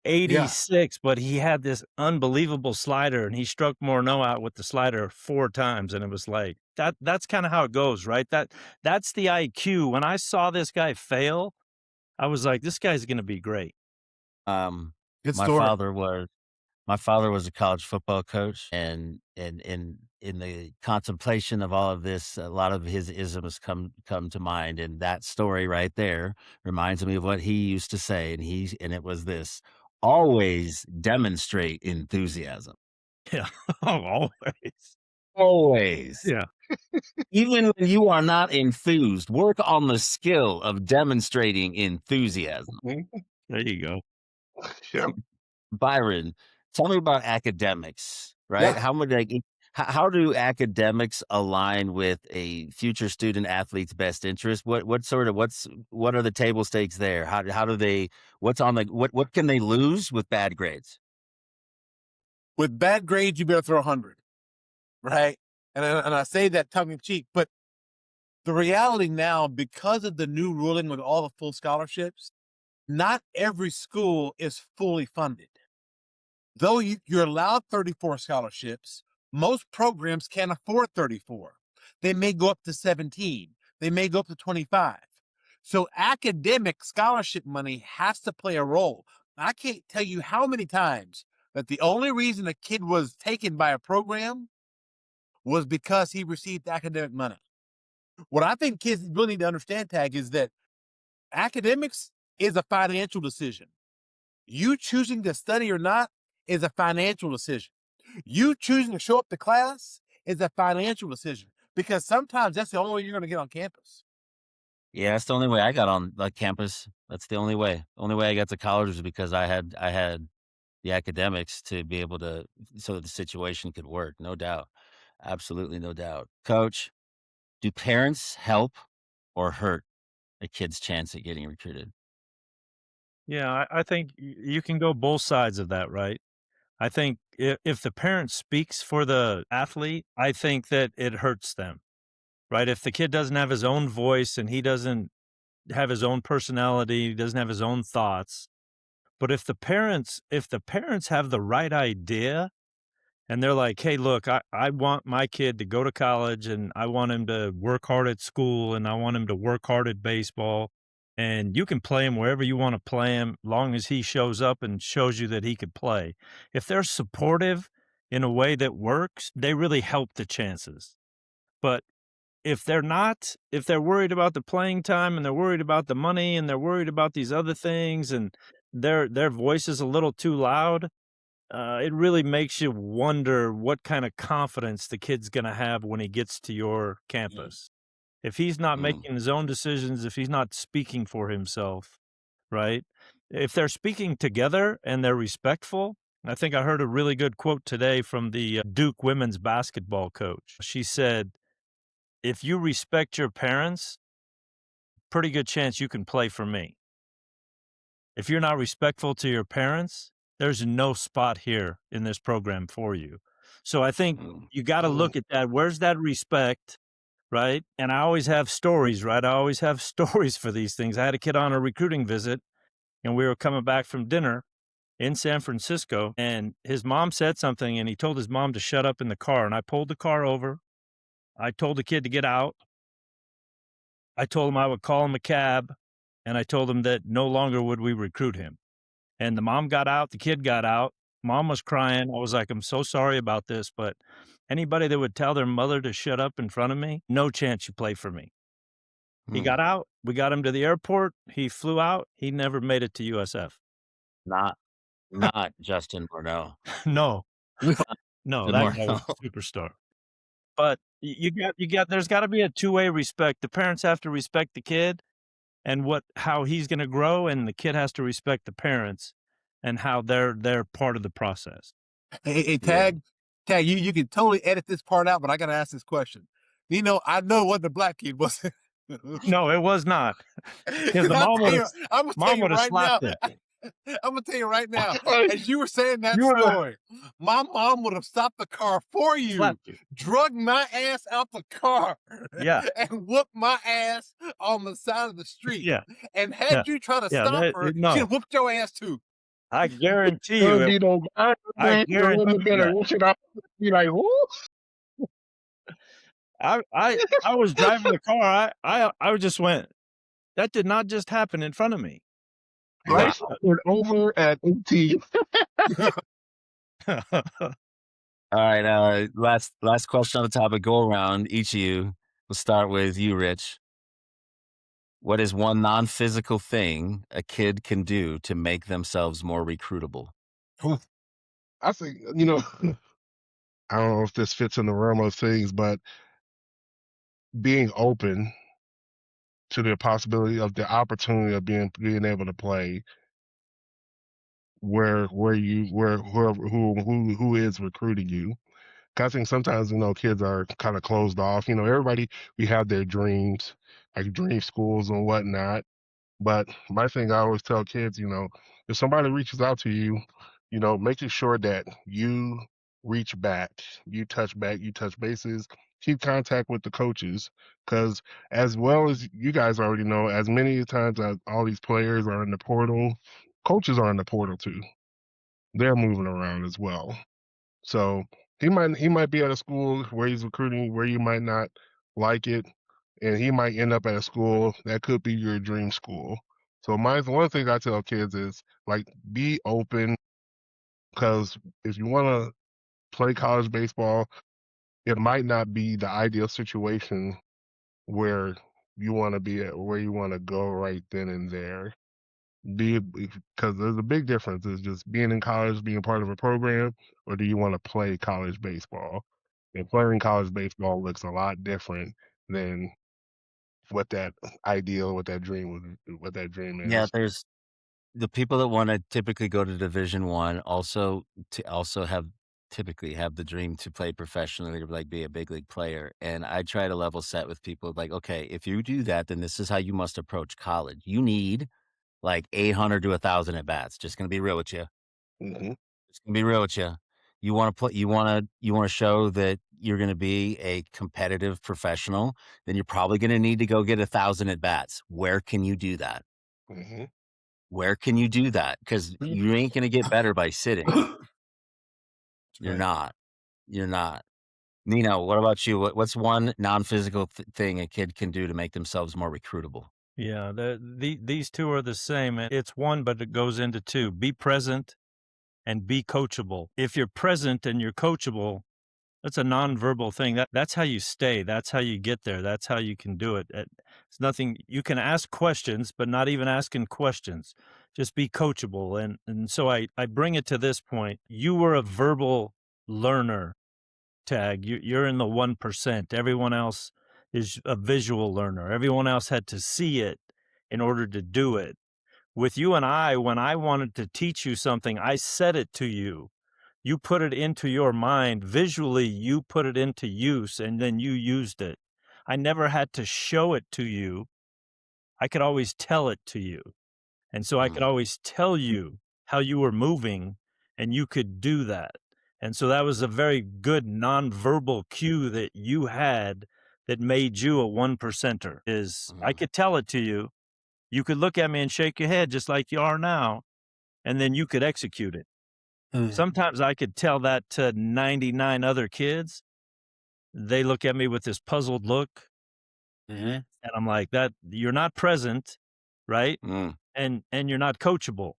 86, but he had this unbelievable slider, and he struck Morneau out with the slider 4 times, and it was like that's kind of how it goes, right? That's the IQ. When I saw this guy fail, I was like, this guy's going to be great. Good Good my story. father was a college football coach, and in the contemplation of all of this, a lot of his isms come to mind, and that story right there reminds me of what he used to say, and it was this: always demonstrate enthusiasm. Yeah. Always. Always. Yeah. Even when you are not enthused, work on the skill of demonstrating enthusiasm. There you go. Yeah. Byron, tell me about academics, right? Yeah. How do academics align with a future student athlete's best interest? What are the table stakes there? How do they, what can they lose with bad grades? With bad grades, you better throw 100, right? And I say that tongue in cheek, but the reality now, because of the new ruling with all the full scholarships, not every school is fully funded. Though you're allowed 34 scholarships, most programs can't afford 34. They may go up to 17. They may go up to 25. So academic scholarship money has to play a role. I can't tell you how many times that the only reason a kid was taken by a program was because he received academic money. What I think kids really need to understand, Tag, is that academics is a financial decision. You choosing to study or not is a financial decision. You choosing to show up to class is a financial decision, because sometimes that's the only way you're going to get on campus. Yeah, that's the only way I got on campus. That's the only way. The only way I got to college was because I had the academics to be able to, so that the situation could work. No doubt, absolutely no doubt. Coach, do parents help or hurt a kid's chance at getting recruited? Yeah, I think you can go both sides of that, right? I think if the parent speaks for the athlete, I think that it hurts them, right? If the kid doesn't have his own voice and he doesn't have his own personality, he doesn't have his own thoughts. But if the parents have the right idea and they're like, "Hey, look, I want my kid to go to college and I want him to work hard at school and I want him to work hard at baseball. And you can play him wherever you want to play him, long as he shows up and shows you that he could play." If they're supportive in a way that works, they really help the chances. But if they're not, if they're worried about the playing time and they're worried about the money and they're worried about these other things and their voice is a little too loud, it really makes you wonder what kind of confidence the kid's going to have when he gets to your campus. If he's not Mm. making his own decisions, if he's not speaking for himself, right? If they're speaking together and they're respectful, I think I heard a really good quote today from the Duke women's basketball coach. She said, "If you respect your parents, pretty good chance you can play for me. If you're not respectful to your parents, there's no spot here in this program for you." So I think Mm. you got to look at that. Where's that respect, right? And I always have stories, right? I always have stories for these things. I had a kid on a recruiting visit, and we were coming back from dinner in San Francisco, and his mom said something, and he told his mom to shut up in the car. And I pulled the car over. I told the kid to get out. I told him I would call him a cab, and I told him that no longer would we recruit him. And the mom got out, the kid got out. Mom was crying. I was like, "I'm so sorry about this, but anybody that would tell their mother to shut up in front of me, no chance you play for me." He Mm. got out. We got him to the airport. He flew out. He never made it to USF. Not not Justin Morneau. No, no, Justin that guy was Morneau. a superstar. But you got there's gotta be a two-way respect. The parents have to respect the kid and how he's gonna grow, and the kid has to respect the parents and how they're part of the process. Hey, Yeah. Tag, you can totally edit this part out, but I got to ask this question. I know what the black kid was. No, it was not. 'Cause the I'm gonna tell mom you would have right now. slapped it. I'm gonna tell you right now. Like, As you were saying that You would've story, my mom would have stopped the car for you, slapped you. drug my ass out the car, Yeah, and whooped my ass on the side of the street. yeah, And yeah, had you try to yeah, stop her, she'd no, have whooped your ass too. I guarantee you don't it be no guy, I man. The guarantee women you better that. rush it out. Be like, whoo. I was driving the car, I just went, "That did not just happen in front of me." Right? Life went over at 18. All right, last question on the topic, go around, each of you. We'll start with you, Rich. What is one non-physical thing a kid can do to make themselves more recruitable? I think, I don't know if this fits in the realm of things, but being open to the possibility of the opportunity of being able to play where whoever who is recruiting you. 'Cause I think sometimes kids are kind of closed off. Everybody, we have their dreams, like dream schools and whatnot. But my thing, I always tell kids, if somebody reaches out to you, making sure that you reach back, you touch bases, keep contact with the coaches, because as well as you guys already know, as many times as all these players are in the portal, coaches are in the portal too. They're moving around as well. So he might be at a school where he's recruiting where you might not like it, and he might end up at a school that could be your dream school. So mine's one of the things I tell kids is like be open because if you want to play college baseball, it might not be the ideal situation where you want to be at, where you want to go right then and there. Because there's a big difference. Is just being in college, being part of a program, or do you want to play college baseball? And playing college baseball looks a lot different than what that ideal, what that dream Yeah, is. there's the people that want to typically go to Division One also have typically have the dream to play professionally or like be a big league player. And I try to level set with people like, okay, if you do that, then this is how you must approach college. You need like 800 to 1,000 at bats. Just gonna be real with you. Hmm. Just gonna be real with you. You want to play. You want to show that you're going to be a competitive professional. Then you're probably going to need to go get 1,000 at bats. Where can you do that? Hmm. Where can you do that? Because you ain't gonna get better by sitting. You're Right. not. You're not. Nino, what about you? What's one non-physical thing a kid can do to make themselves more recruitable? Yeah, these two are the same. It's one, but it goes into two. Be present and be coachable. If you're present and you're coachable, that's a nonverbal thing. That's how you stay. That's how you get there. That's how you can do it. It's nothing. You can ask questions, but not even asking questions. Just be coachable. And so I bring it to this point. You were a verbal learner, Tag. You're in the 1%. Everyone else is a visual learner. Everyone else had to see it in order to do it. With you and I, when I wanted to teach you something, I said it to you. You put it into your mind. Visually, you put it into use, and then you used it. I never had to show it to you. I could always tell it to you. And so I could Mm, always tell you how you were moving, and you could do that. And so that was a very good nonverbal cue that you had that made you a 1%er. Is I mm, could tell it to you. You could look at me and shake your head just like you are now, and then you could execute it. Sometimes I could tell that to 99 other kids. They look at me with this puzzled look, Mhm. and I'm like, "That you're not present, right? mm. And you're not coachable.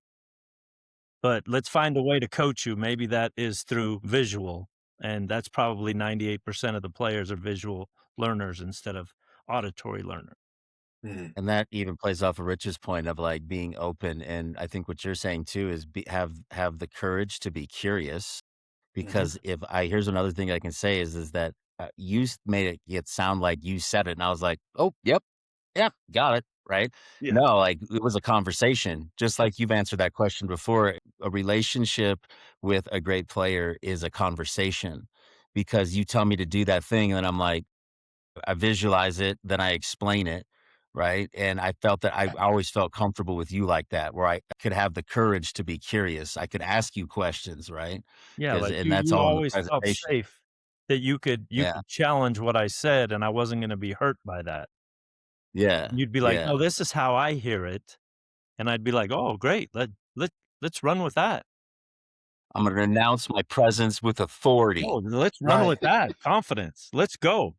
But let's find a way to coach you. Maybe that is through visual, and that's probably 98% of the players are visual learners instead of auditory learners." Mhm. And that even plays off of Rich's point of like being open. And I think what you're saying too is have the courage to be curious. Mhm. Because if I here's another thing I can say is that made it sound like you said it, and I was like, oh, yep, yeah, got it, right? Yeah. No, like, it was a conversation, just like you've answered that question before. A relationship with a great player is a conversation because you tell me to do that thing, and then I'm like, I visualize it, then I explain it, right? And I felt that I always felt comfortable with you like that, where I could have the courage to be curious. I could ask you questions, right? Yeah, Because like, and that's you all in the always felt presentation. safe that you Yeah, could challenge what I said, and I wasn't gonna be hurt by that. yeah, You'd be like, yeah. "No, this is how I hear it." And I'd be like, "Oh, great. Let's run with that. I'm gonna announce my presence with authority. Oh, let's run Right. with that. Confidence. Let's go."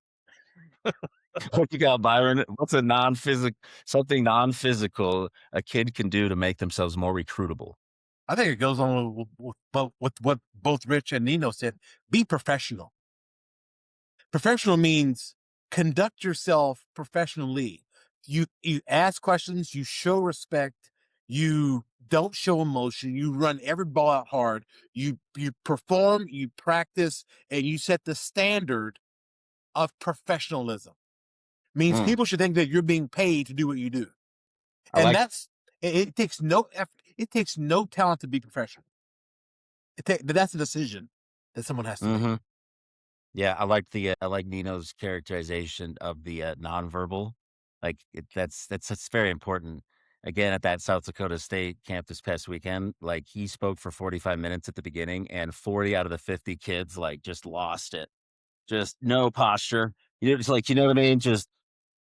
What you got, Byron? What's a something non-physical a kid can do to make themselves more recruitable? I think it goes on with what both Rich and Nino said. Be professional. Professional means conduct yourself professionally. You ask questions, you show respect, you don't show emotion, you run every ball out hard, you perform, you practice, and you set the standard of professionalism. Means Mm, people should think that you're being paid to do what you do. I And like it takes no effort, it takes no talent to be professional. But that's a decision that someone has to make. mhm. Yeah, I like Nino's characterization of the, nonverbal. Like, that's very important. Again, at that South Dakota State camp this past weekend, like, he spoke for 45 minutes at the beginning, and 40 out of the 50 kids, like, just lost it. Just no posture. You know, it's like, you know what I mean? Just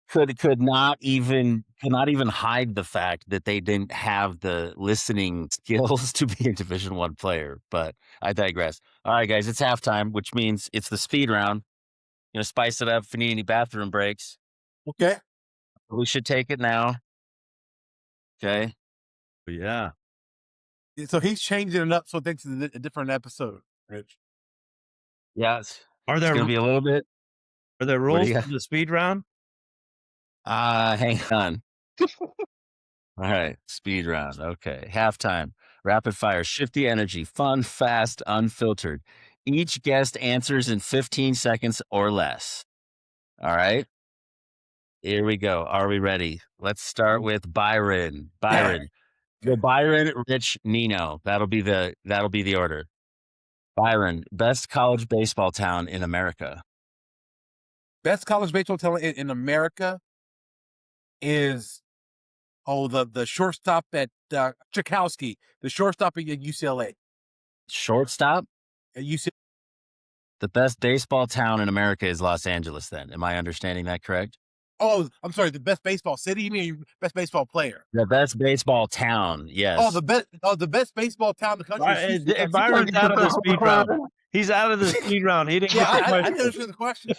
could not even hide the fact that they didn't have the listening skills to be a Division One player, but I digress. Alright, guys, it's halftime, which means it's the speed round. Gonna spice it up if you need any bathroom breaks. Okay. We should take it now. Okay. Yeah. So he's changing it up so it thinks it's a different episode, Rich. Yeah. Are It's there gonna be a little bit. are there What do rules you for the speed round? hang on. All right. Speed round. Okay. Halftime. Rapid fire. Shift the energy. Fun, fast, unfiltered. Each guest answers in 15 seconds or less. All right. Here we go. Are we ready? Let's start with Byron. Byron. Go Byron, Rich, Nino. That'll be the order. Byron, best college baseball town in America. Best college baseball talent in America is the shortstop at Tchaikovsky, the shortstop at UCLA. Shortstop? At UCLA. The best baseball town in America is Los Angeles, then. Am I understanding that correct? Oh, I'm sorry, the best baseball city? You mean best baseball player? The best baseball town, yes. The best baseball town in the country is Houston, Texas. Byron's out of the speed round. He's out of the speed round. He didn't Yeah, get the I question. understand the question.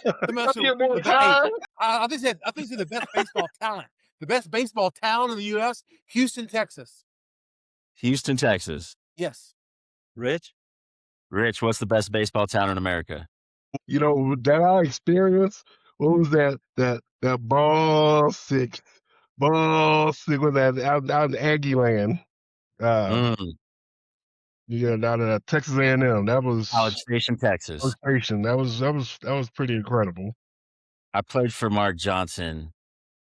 I think it's the best baseball talent. The best baseball town in the U.S., Houston, Texas. Houston, Texas. Yes. Rich? Rich, what's the best baseball town in America? You know, that our experience, what was that ball six was that out in Aggie land. Yeah, down at Texas A&M. That was College Station, Texas. That was pretty incredible. I played for Mark Johnson.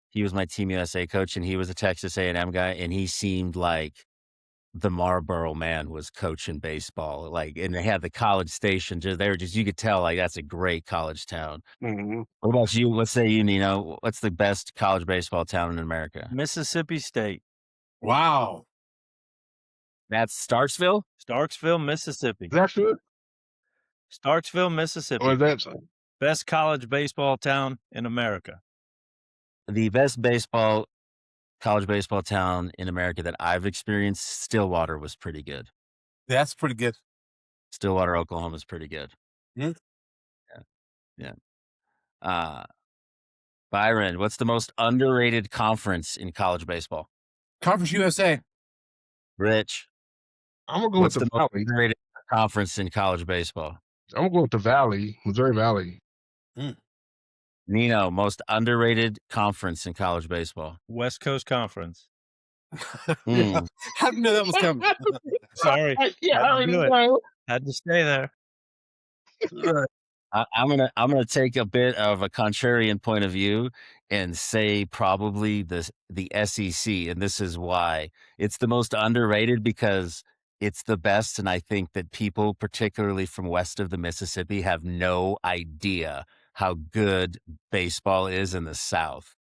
He was my Team USA coach, and he was a Texas A&M guy, and he seemed like the Marlboro man was coaching baseball. Like, and they had the College Station. You could tell, like, that's a great college town. Mm-hmm. What about you? Let's say you, Nino. What's the best college baseball town in America? Mississippi State. Wow. That's Starksville? Starksville, Mississippi. Is that good? Starksville, Mississippi. Or is that Best college baseball town in America. The best college baseball town in America that I've experienced, Stillwater was pretty good. That's pretty good. Stillwater, Oklahoma is pretty good. Hmm? Yeah. Byron, what's the most underrated conference in college baseball? Conference USA. Rich, I'm gonna go what's with the the most Valley. underrated conference in college baseball? I'm gonna go with the Valley, Missouri Valley. Nino, most underrated conference in college baseball. West Coast Conference. Mm. How did you know that was coming? Sorry. Yeah, Had to do it. Had to stay there. I'm gonna take a bit of a contrarian point of view and say probably the SEC, and this is why it's the most underrated, because it's the best, and I think that people, particularly from west of the Mississippi, have no idea how good baseball is in the South.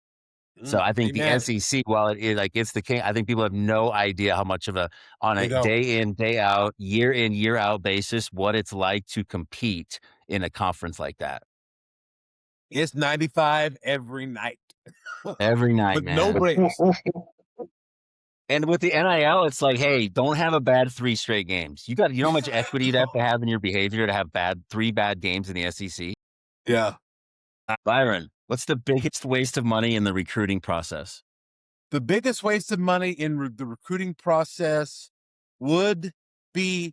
So I think Amen. the SEC, while it is like it's the king, I think people have no idea how much of on They a don't. day in, day out, year in, year out basis, what it's like to compete in a conference like that. It's 95 every night. Every night, With man. no breaks. And with the NIL, it's like, hey, don't have a bad 3 straight games. You know how much equity you'd have to have in your behavior to have 3 bad games in the SEC? Yeah. Byron, what's the biggest waste of money in the recruiting process? The biggest waste of money in the recruiting process would be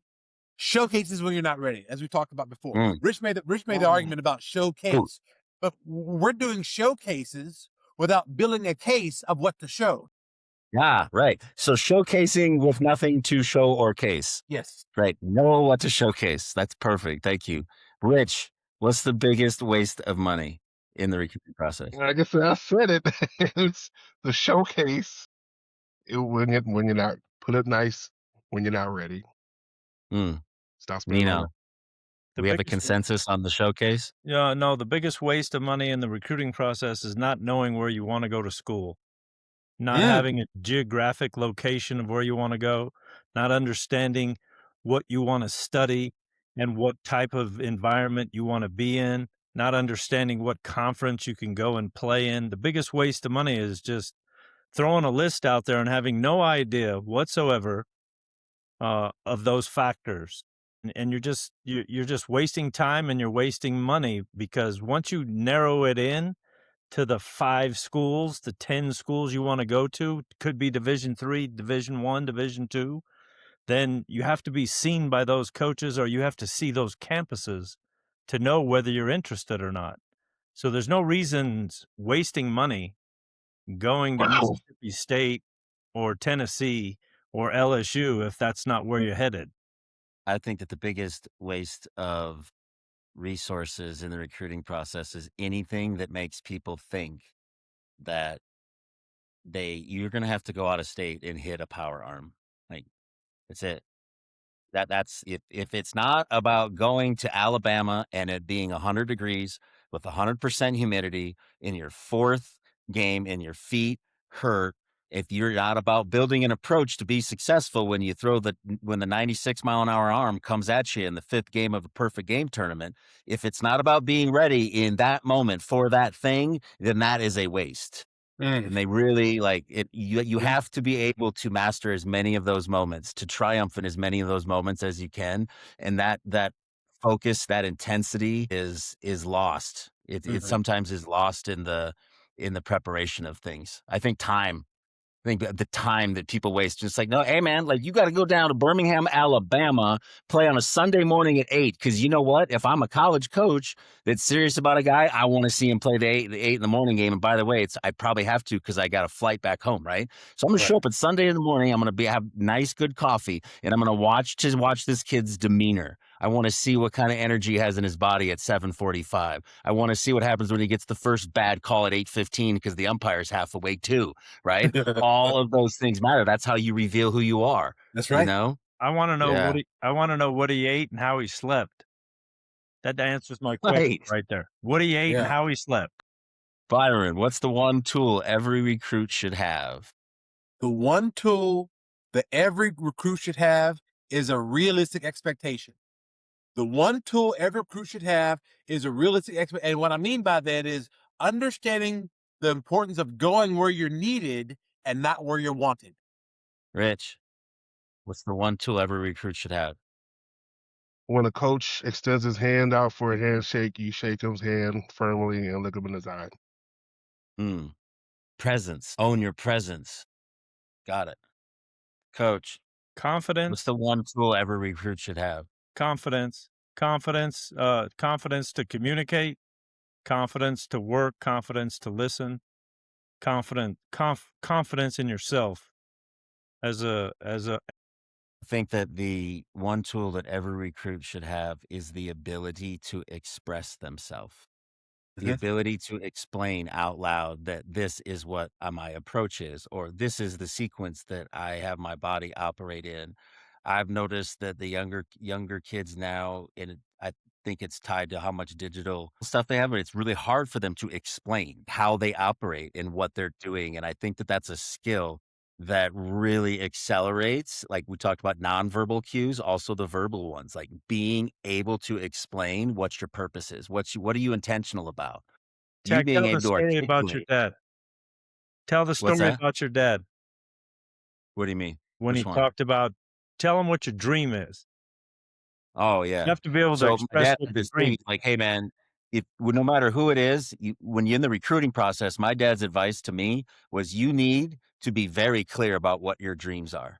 showcases when you're not ready, as we talked about before. Rich made the argument about showcase, but we're doing showcases without building a case of what to show. Yeah, right. So showcasing with nothing to show or case. Yes. Right. Know what to showcase. That's perfect. Thank you. Rich, what's the biggest waste of money in the recruiting process? I guess I said it. It's the showcase. When you're not put it nice when you're not ready. Stop spending on Nino, it. do we have a consensus on the showcase? Yeah, no, the biggest waste of money in the recruiting process is not knowing where you want to go to school, not having a geographic location of where you want to go, not understanding what you want to study and what type of environment you want to be in, not understanding what conference you can go and play in. The biggest waste of money is just throwing a list out there and having no idea whatsoever of those factors. And you're just wasting time and you're wasting money, because once you narrow it in to the 5 schools, the 10 schools you want to go to, could be Division 3, Division 1, Division 2, then you have to be seen by those coaches or you have to see those campuses to know whether you're interested or not. So there's no reasons wasting money going to Wow. Mississippi State or Tennessee or LSU if that's not where you're headed. I think that the biggest waste of resources in the recruiting process is anything that makes people think that you're going to have to go out of state and hit a power arm. Like, that's it. That's if it's not about going to Alabama and it being 100 degrees with 100% humidity in your fourth game and your feet hurt, if you're not about building an approach to be successful when when the 96-mile-an-hour arm comes at you in the fifth game of a perfect game tournament, if it's not about being ready in that moment for that thing, then that is a waste. And they really like it. You have to be able to master as many of those moments, to triumph in as many of those moments as you can. And that focus, that intensity is lost. It sometimes is lost in the preparation of things. I think I think the time that people waste, just like, no, hey man, like you got to go down to Birmingham, Alabama, play on a Sunday morning at 8. Cause you know what? If I'm a college coach that's serious about a guy, I want to see him play the 8 in the morning game. And by the way, I probably have to, cause I got a flight back home. Right. So I'm going to show up at Sunday in the morning. I'm going to have nice, good coffee and I'm going to watch this kid's demeanor. I want to see what kind of energy he has in his body at 7:45. I want to see what happens when he gets the first bad call at 8:15 because the umpire's half awake too, right? All of those things matter. That's how you reveal who you are. That's You right. know? I want to know Yeah. what he ate and how he slept. That answers my question right there. What he ate and Yeah. how he slept. Byron, what's the one tool every recruit should have? The one tool that every recruit should have is a realistic expectation. The one tool every recruit should have is a realistic expectation. And what I mean by that is understanding the importance of going where you're needed and not where you're wanted. Rich, what's the one tool every recruit should have? When a coach extends his hand out for a handshake, you shake his hand firmly and look him in his eye. Presence. Own your presence. Got it. Coach, what's Confidence, the one tool every recruit should have? confidence to communicate, confidence to work, confidence to listen, confidence in yourself as a I think that the one tool that every recruit should have is the ability to express themselves. The Mhm. ability to explain out loud that this is what my approach is, or this is the sequence that I have my body operate in. I've noticed that the younger kids now, and I think it's tied to how much digital stuff they have, but it's really hard for them to explain how they operate and what they're doing. And I think that that's a skill that really accelerates, like we talked about nonverbal cues, also the verbal ones, like being able to explain what your purpose is, what are you intentional about? You being tell the able to story about your articulate. dad. Tell the What's story that? about your dad What do you mean? when he Which one? talked about tell him what your dream is. Oh You yeah. have to be able to So my express dad what had your this dream thing, is. like, hey man, no matter who it is, when you're in the recruiting process, my dad's advice to me was you need to be very clear about what your dreams are.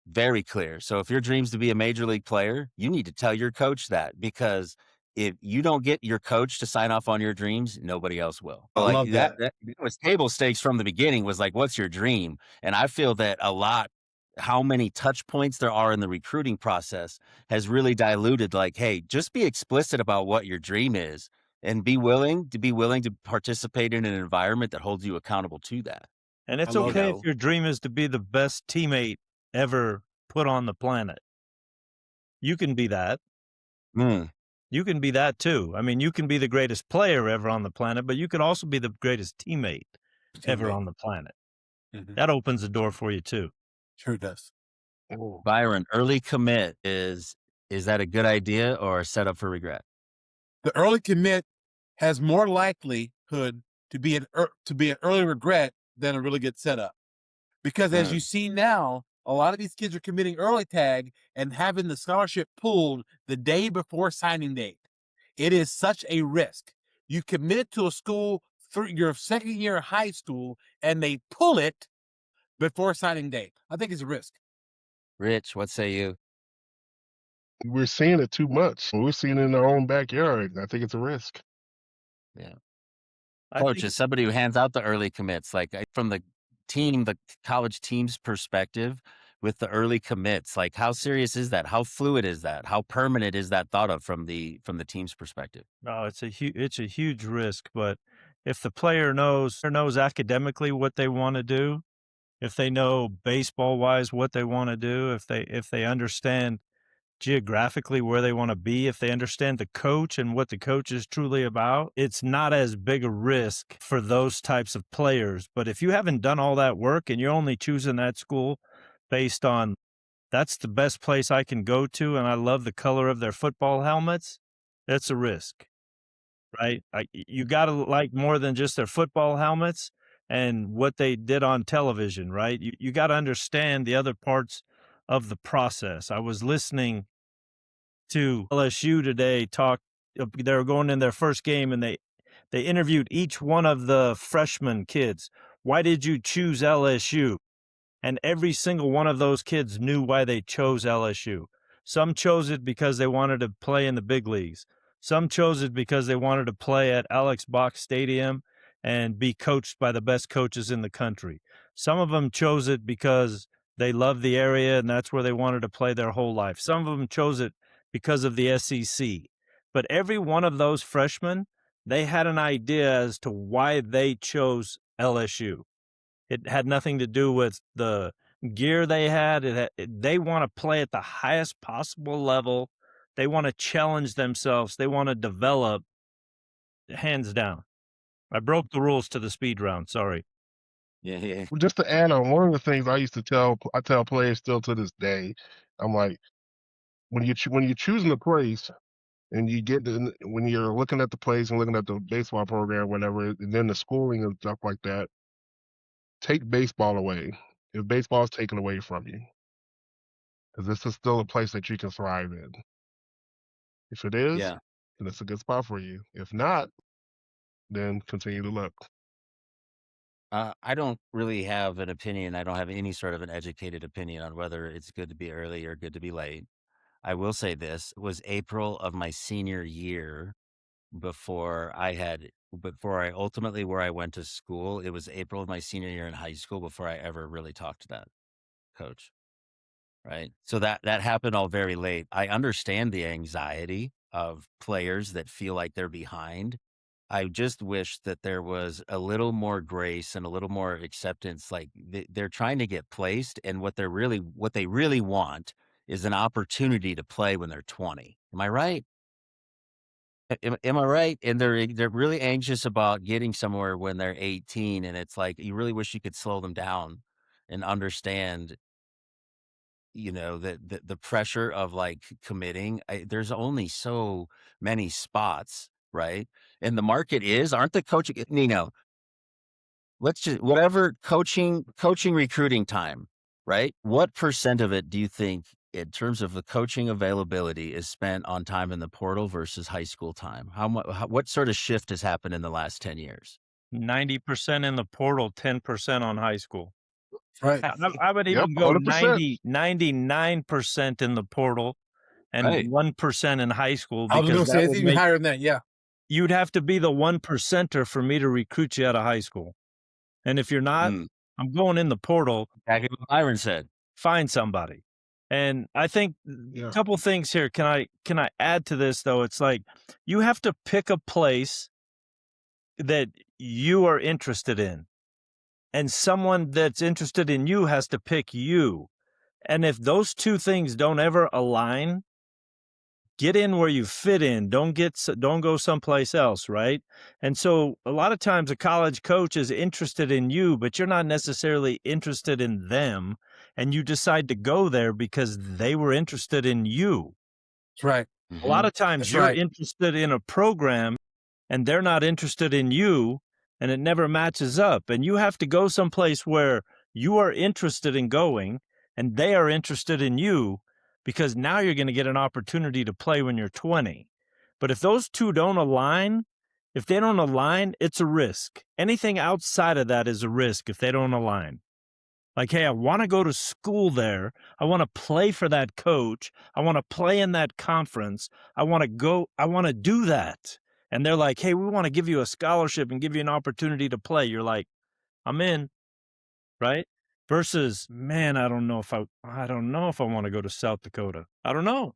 Very clear. So if your dream's to be a major league player, you need to tell your coach that, because if you don't get your coach to sign off on your dreams, nobody else will. I Like love that. that was table stakes from the beginning, was like, what's your dream? And I feel that how many touch points there are in the recruiting process has really diluted, like, hey, just be explicit about what your dream is and be willing to participate in an environment that holds you accountable to that. And it's I love okay that. if your dream is to be the best teammate ever put on the planet. You can be that. Mm. You can be that too. I mean, you can be the greatest player ever on the planet, but you can also be the greatest teammate ever Teammate. on the planet. Mhm. That opens the door for you too. Sure does. Oh. Byron, early commit is that a good idea or a setup for regret? The early commit has more likelihood to be an early regret than a really good setup. Because as you see now, a lot of these kids are committing early tag and having the scholarship pulled the day before signing date. It is such a risk. You commit to a school your second year of high school and they pull it before signing day. I think it's a risk. Rich, what say you? We're seeing it too much. We're seeing it in our own backyard. I think it's a risk. Yeah. I Coach, think as somebody who hands out the early commits, like from the college team's perspective with the early commits, like how serious is that? How fluid is that? How permanent is that thought of from the team's perspective? no, it's a huge risk. But if the player knows academically what they want to do, if they know baseball wise what they want to do, if they understand geographically where they want to be, if they understand the coach and what the coach is truly about, it's not as big a risk for those types of players. But if you haven't done all that work and you're only choosing that school based on that's the best place I can go to and I love the color of their football helmets, that's a risk, right? You got to like more than just their football helmets and what they did on television, right? You got to understand the other parts of the process. I was listening to LSU today talk. They were going in their first game and they interviewed each one of the freshman kids. Why did you choose LSU? And every single one of those kids knew why they chose LSU. Some chose it because they wanted to play in the big leagues. Some chose it because they wanted to play at Alex Box Stadium and be coached by the best coaches in the country. Some of them chose it because they loved the area and that's where they wanted to play their whole life. Some of them chose it because of the SEC. But every one of those freshmen, they had an idea as to why they chose LSU. It had nothing to do with the gear they had. They want to play at the highest possible level. They want to challenge themselves. They want to develop, hands down. I broke the rules to the speed round. Sorry. Yeah. Well, just to add on, one of the things I used to I tell players still to this day, I'm like, when you're choosing a place and when you're looking at the place and looking at the baseball program, whatever, and then the schooling and stuff like that, take baseball away. If baseball is taken away from you, because this is still a place that you can thrive in. If it is, Yeah. then it's a good spot for you. If not, then continue to look. I don't really have an opinion. I don't have any sort of an educated opinion on whether it's good to be early or good to be late. I will say this, it was April of my senior year before I ultimately where I went to school. It was April of my senior year in high school before I ever really talked to that coach. Right. So that happened all very late. I understand the anxiety of players that feel like they're behind. I just wish that there was a little more grace and a little more acceptance. Like they're trying to get placed, and what they really want is an opportunity to play when they're 20. Am I right? Am I right? And they're really anxious about getting somewhere when they're 18, and it's like you really wish you could slow them down and understand, that the pressure of like committing. There's only so many spots, right? And the market aren't the coaching, let's just whatever coaching recruiting time, right? What percent of it do you think in terms of the coaching availability is spent on time in the portal versus high school time? What sort of shift has happened in the last 10 years? 90% in the portal, 10% on high school. Right. I would Yep, even go 100%. 99% in the portal and Right. 1% in high school I was because going to say it's even higher than that. Yeah. you'd have to be the 1%er for me to recruit you out of high school. And if you're not, I'm going in the portal, Exactly what Byron said. find somebody. And I think a Yeah. couple things here. Can I add to this though? It's like you have to pick a place that you are interested in. And someone that's interested in you has to pick you. And if those two things don't ever align, get in where you fit in. Don't go someplace else, right? And so a lot of times a college coach is interested in you, but you're not necessarily interested in them, and you decide to go there because they were interested in you. That's right. A lot of times That's you're right. interested in a program and they're not interested in you, and it never matches up. And you have to go someplace where you are interested in going and they are interested in you, because now you're going to get an opportunity to play when you're 20. But if those two don't align, If they don't align, it's a risk. Anything outside of that is a risk if they don't align. Like, hey, I want to go to school there. I want to play for that coach. I want to play in that conference. I want to do that. And they're like, hey, we want to give you a scholarship and give you an opportunity to play. You're like, I'm in, right? Versus, man, I don't know if I want to go to South Dakota. I don't know.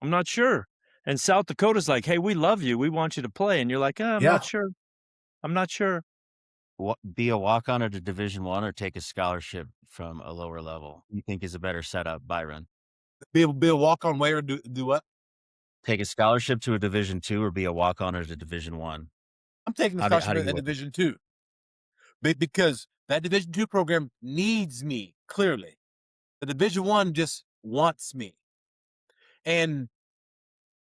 I'm not sure. And South Dakota's like, hey, we love you. We want you to play. And you're like, I'm Yeah. not sure. I'm not sure. Be a walk-on at a Division I or take a scholarship from a lower level? You think is a better setup, Byron? Be a walk on way or do what? Take a scholarship to a Division II or be a walk-on at a Division I? I'm taking the How do scholarship you at Division II because that Division II program needs me clearly. The Division I just wants me, and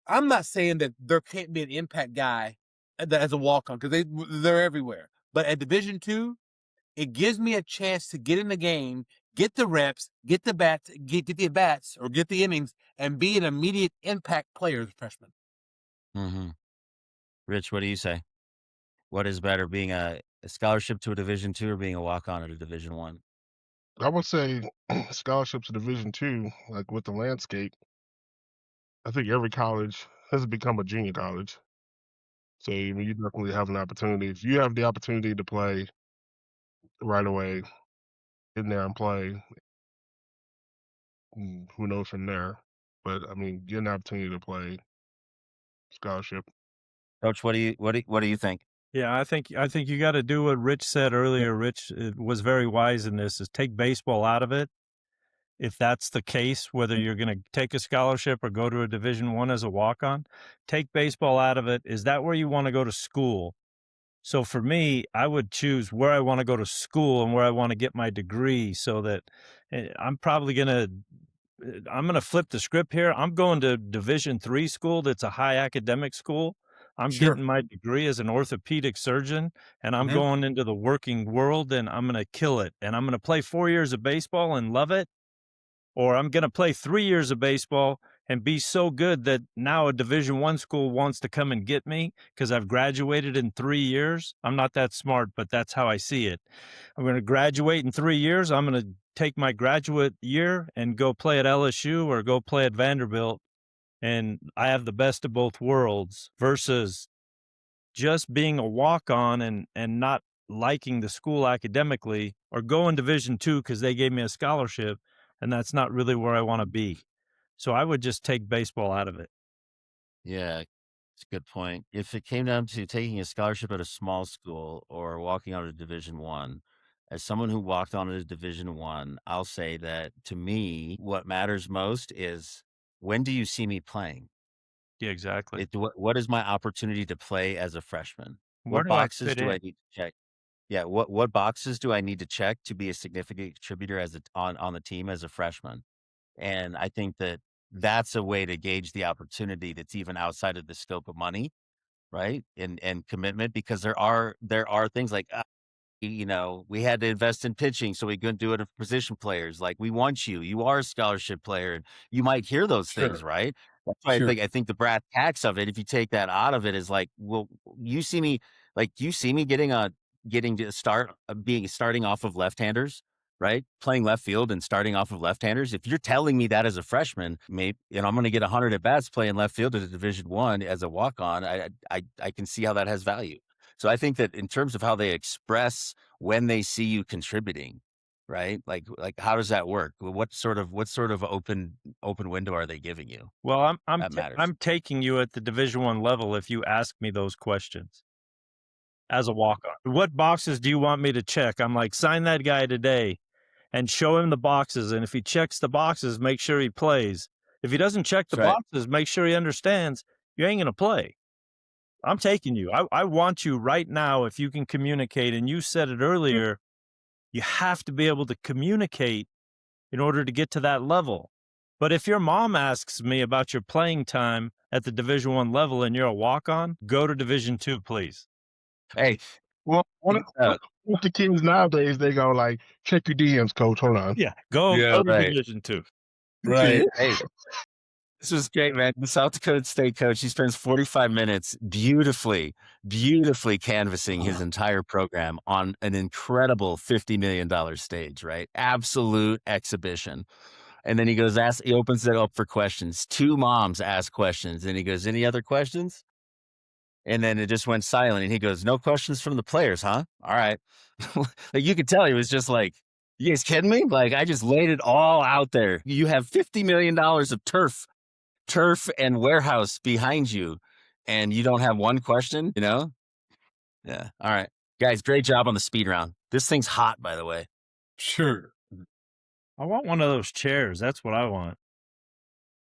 I'm not saying that there can't be an impact guy that as a walk on because they're everywhere. But at Division II, it gives me a chance to get in the game, get the reps, get the bats, get the bats or get the innings, and be an immediate impact player as a freshman. Mm-hmm. Rich, what do you say? What is better, being a scholarship to a Division II or being a walk-on at a Division I? I would say scholarships to Division II, like with the landscape. I think every college has become a junior college. So I mean, you definitely have an opportunity. If you have the opportunity to play right away, in there and play, who knows from there. But I mean, get an opportunity to play scholarship. Coach, what do you think? Yeah, I think you got to do what Rich said earlier. Rich was very wise in this: is take baseball out of it. If that's the case, whether you're going to take a scholarship or go to a Division I as a walk-on, take baseball out of it. Is that where you want to go to school? So for me, I would choose where I want to go to school and where I want to get my degree, so that I'm probably going to flip the script here. I'm going to Division III school that's a high academic school. I'm Sure. getting my degree as an orthopedic surgeon, and I'm Mhm. going into the working world, and I'm going to kill it. And I'm going to play 4 years of baseball and love it, or I'm going to play 3 years of baseball and be so good that now a Division I school wants to come and get me because I've graduated in 3 years. I'm not that smart, but that's how I see it. I'm going to graduate in 3 years. I'm going to take my graduate year and go play at LSU or go play at Vanderbilt. And I have the best of both worlds versus just being a walk-on and not liking the school academically, or going Division II because they gave me a scholarship, and that's not really where I want to be. So I would just take baseball out of it. Yeah, it's a good point. If it came down to taking a scholarship at a small school or walking on a Division I, as someone who walked on a Division I, I'll say that to me, what matters most is, when do you see me playing? Yeah, exactly. What is my opportunity to play as a freshman? Where What do I boxes fit do I in? need to check? Yeah, what boxes do I need to check to be a significant contributor on the team as a freshman? And I think that that's a way to gauge the opportunity that's even outside of the scope of money, right? And commitment, because there are things like, we had to invest in pitching, so we couldn't do it for position players. Like, we want you. You are a scholarship player. And you might hear those things, Sure. right? That's why Sure. I think the brass tacks of it, if you take that out of it, is like, well, you see me, getting to starting off of left-handers, right? Playing left field and starting off of left-handers. If you're telling me that as a freshman, maybe, I'm going to get 100 at bats playing left field at a Division I as a walk-on, I can see how that has value. So I think that in terms of how they express when they see you contributing, right? Like how does that work? What sort of open window are they giving you? Well, That matters. I'm taking you at the Division I level if you ask me those questions as a walk-on. What boxes do you want me to check? I'm like, sign that guy today and show him the boxes. And if he checks the boxes, make sure he plays. If he doesn't check the That's right. boxes, make sure he understands you ain't going to play. I'm taking you. I want you right now if you can communicate. And you said it earlier, you have to be able to communicate in order to get to that level. But if your mom asks me about your playing time at the Division I level and you're a walk-on, go to Division II, please. Hey, Well, what if the kids nowadays, they go like, check your DMs, coach. Hold on. Yeah, go Yeah, to right. Division II. right. Hey, This was great, man. The South Dakota State coach, he spends 45 minutes beautifully canvassing his entire program on an incredible $50 million stage, right? Absolute exhibition. And then he goes, he opens it up for questions. 2 moms ask questions. And he goes, any other questions? And then it just went silent. And he goes, no questions from the players, huh? All right. Like you could tell he was just like, you guys kidding me? Like I just laid it all out there. You have $50 million of turf and warehouse behind you, and you don't have one question, you know? Yeah. All right. Guys, great job on the speed round. This thing's hot, by the way. Sure. I want one of those chairs. That's what I want.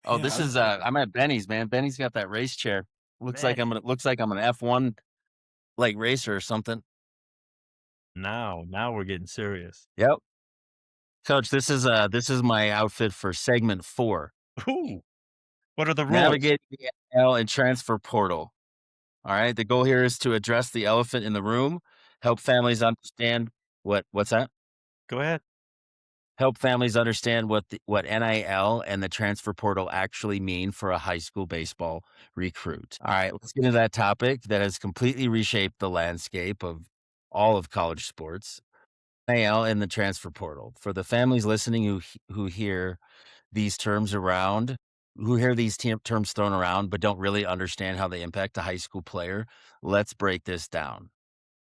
Oh, Yeah, this is I'm at Benny's, man. Benny's got that race chair. Looks like I'm an F1 like racer or something. Now we're getting serious. Yep. Coach, this is my outfit for segment 4. Ooh. What are the rules? Navigate the NIL and transfer portal. All right. The goal here is to address the elephant in the room, help families understand what's that? Go ahead. Help families understand what NIL and the transfer portal actually mean for a high school baseball recruit. All right, let's get into that topic that has completely reshaped the landscape of all of college sports. NIL and the transfer portal. For the families listening who hear these terms around, who hear these terms thrown around but don't really understand how they impact a high school player, let's break this down.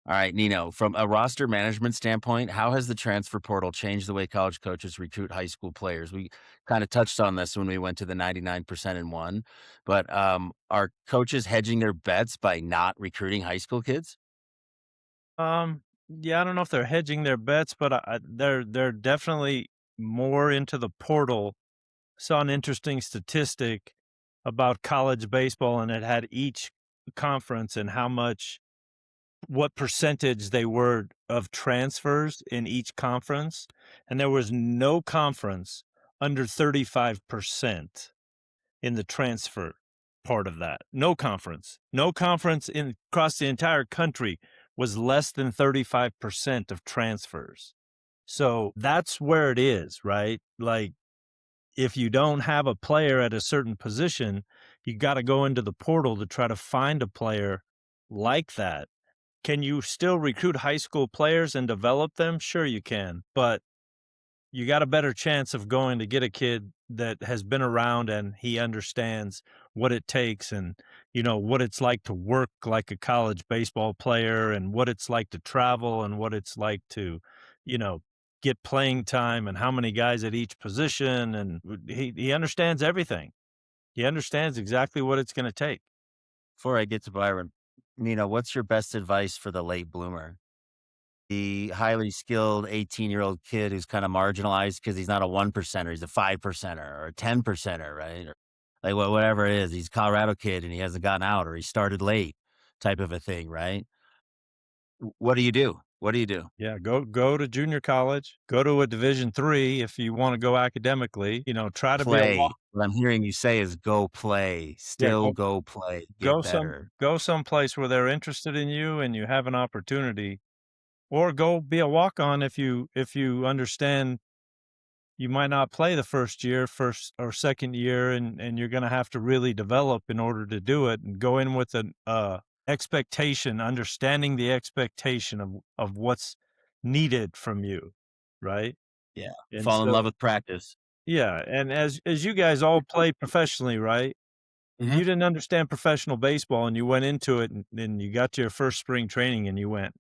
All right, Nino, from a roster management standpoint, how has the transfer portal changed the way college coaches recruit high school players? We kind of touched on this when we went to the 99% and 1, but are coaches hedging their bets by not recruiting high school kids? Yeah, I don't know if they're hedging their bets, but they're definitely more into the portal. Saw an interesting statistic about college baseball, and it had each conference and what percentage they were of transfers in each conference, and there was no conference under 35% in the transfer part of that. No conference across the entire country was less than 35% of transfers. So that's where it is, right? Like if you don't have a player at a certain position, you got to go into the portal to try to find a player like that. Can you still recruit high school players and develop them? Sure you can, but you got a better chance of going to get a kid that has been around and he understands what it takes and, what it's like to work like a college baseball player and what it's like to travel and what it's like to, get playing time and how many guys at each position. And he understands everything. He understands exactly what it's going to take. Before I get to Byron, Nino, what's your best advice for the late bloomer? The highly skilled 18-year-old kid who's kind of marginalized because he's not a 1%er, he's a 5%er or a 10%er, right? Or like whatever it is, he's a Colorado kid and he hasn't gotten out or he started late type of a thing, right? What do you do? What do you do? Yeah, go to junior college, go to a Division III if you want to go academically, try to be a Play. What I'm hearing you say is go play. Still go play. Get better. Go someplace where they're interested in you and you have an opportunity, or go be a walk-on if you understand you might not play the first or second year, and you're going to have to really develop in order to do it, and go in with an expectation, understanding the expectation of what's needed from you, right? Yeah. And Fall in love with practice. Yeah, and as you guys all play professionally, right? Mhm. You didn't understand professional baseball and you went into it and you got to your first spring training and you went,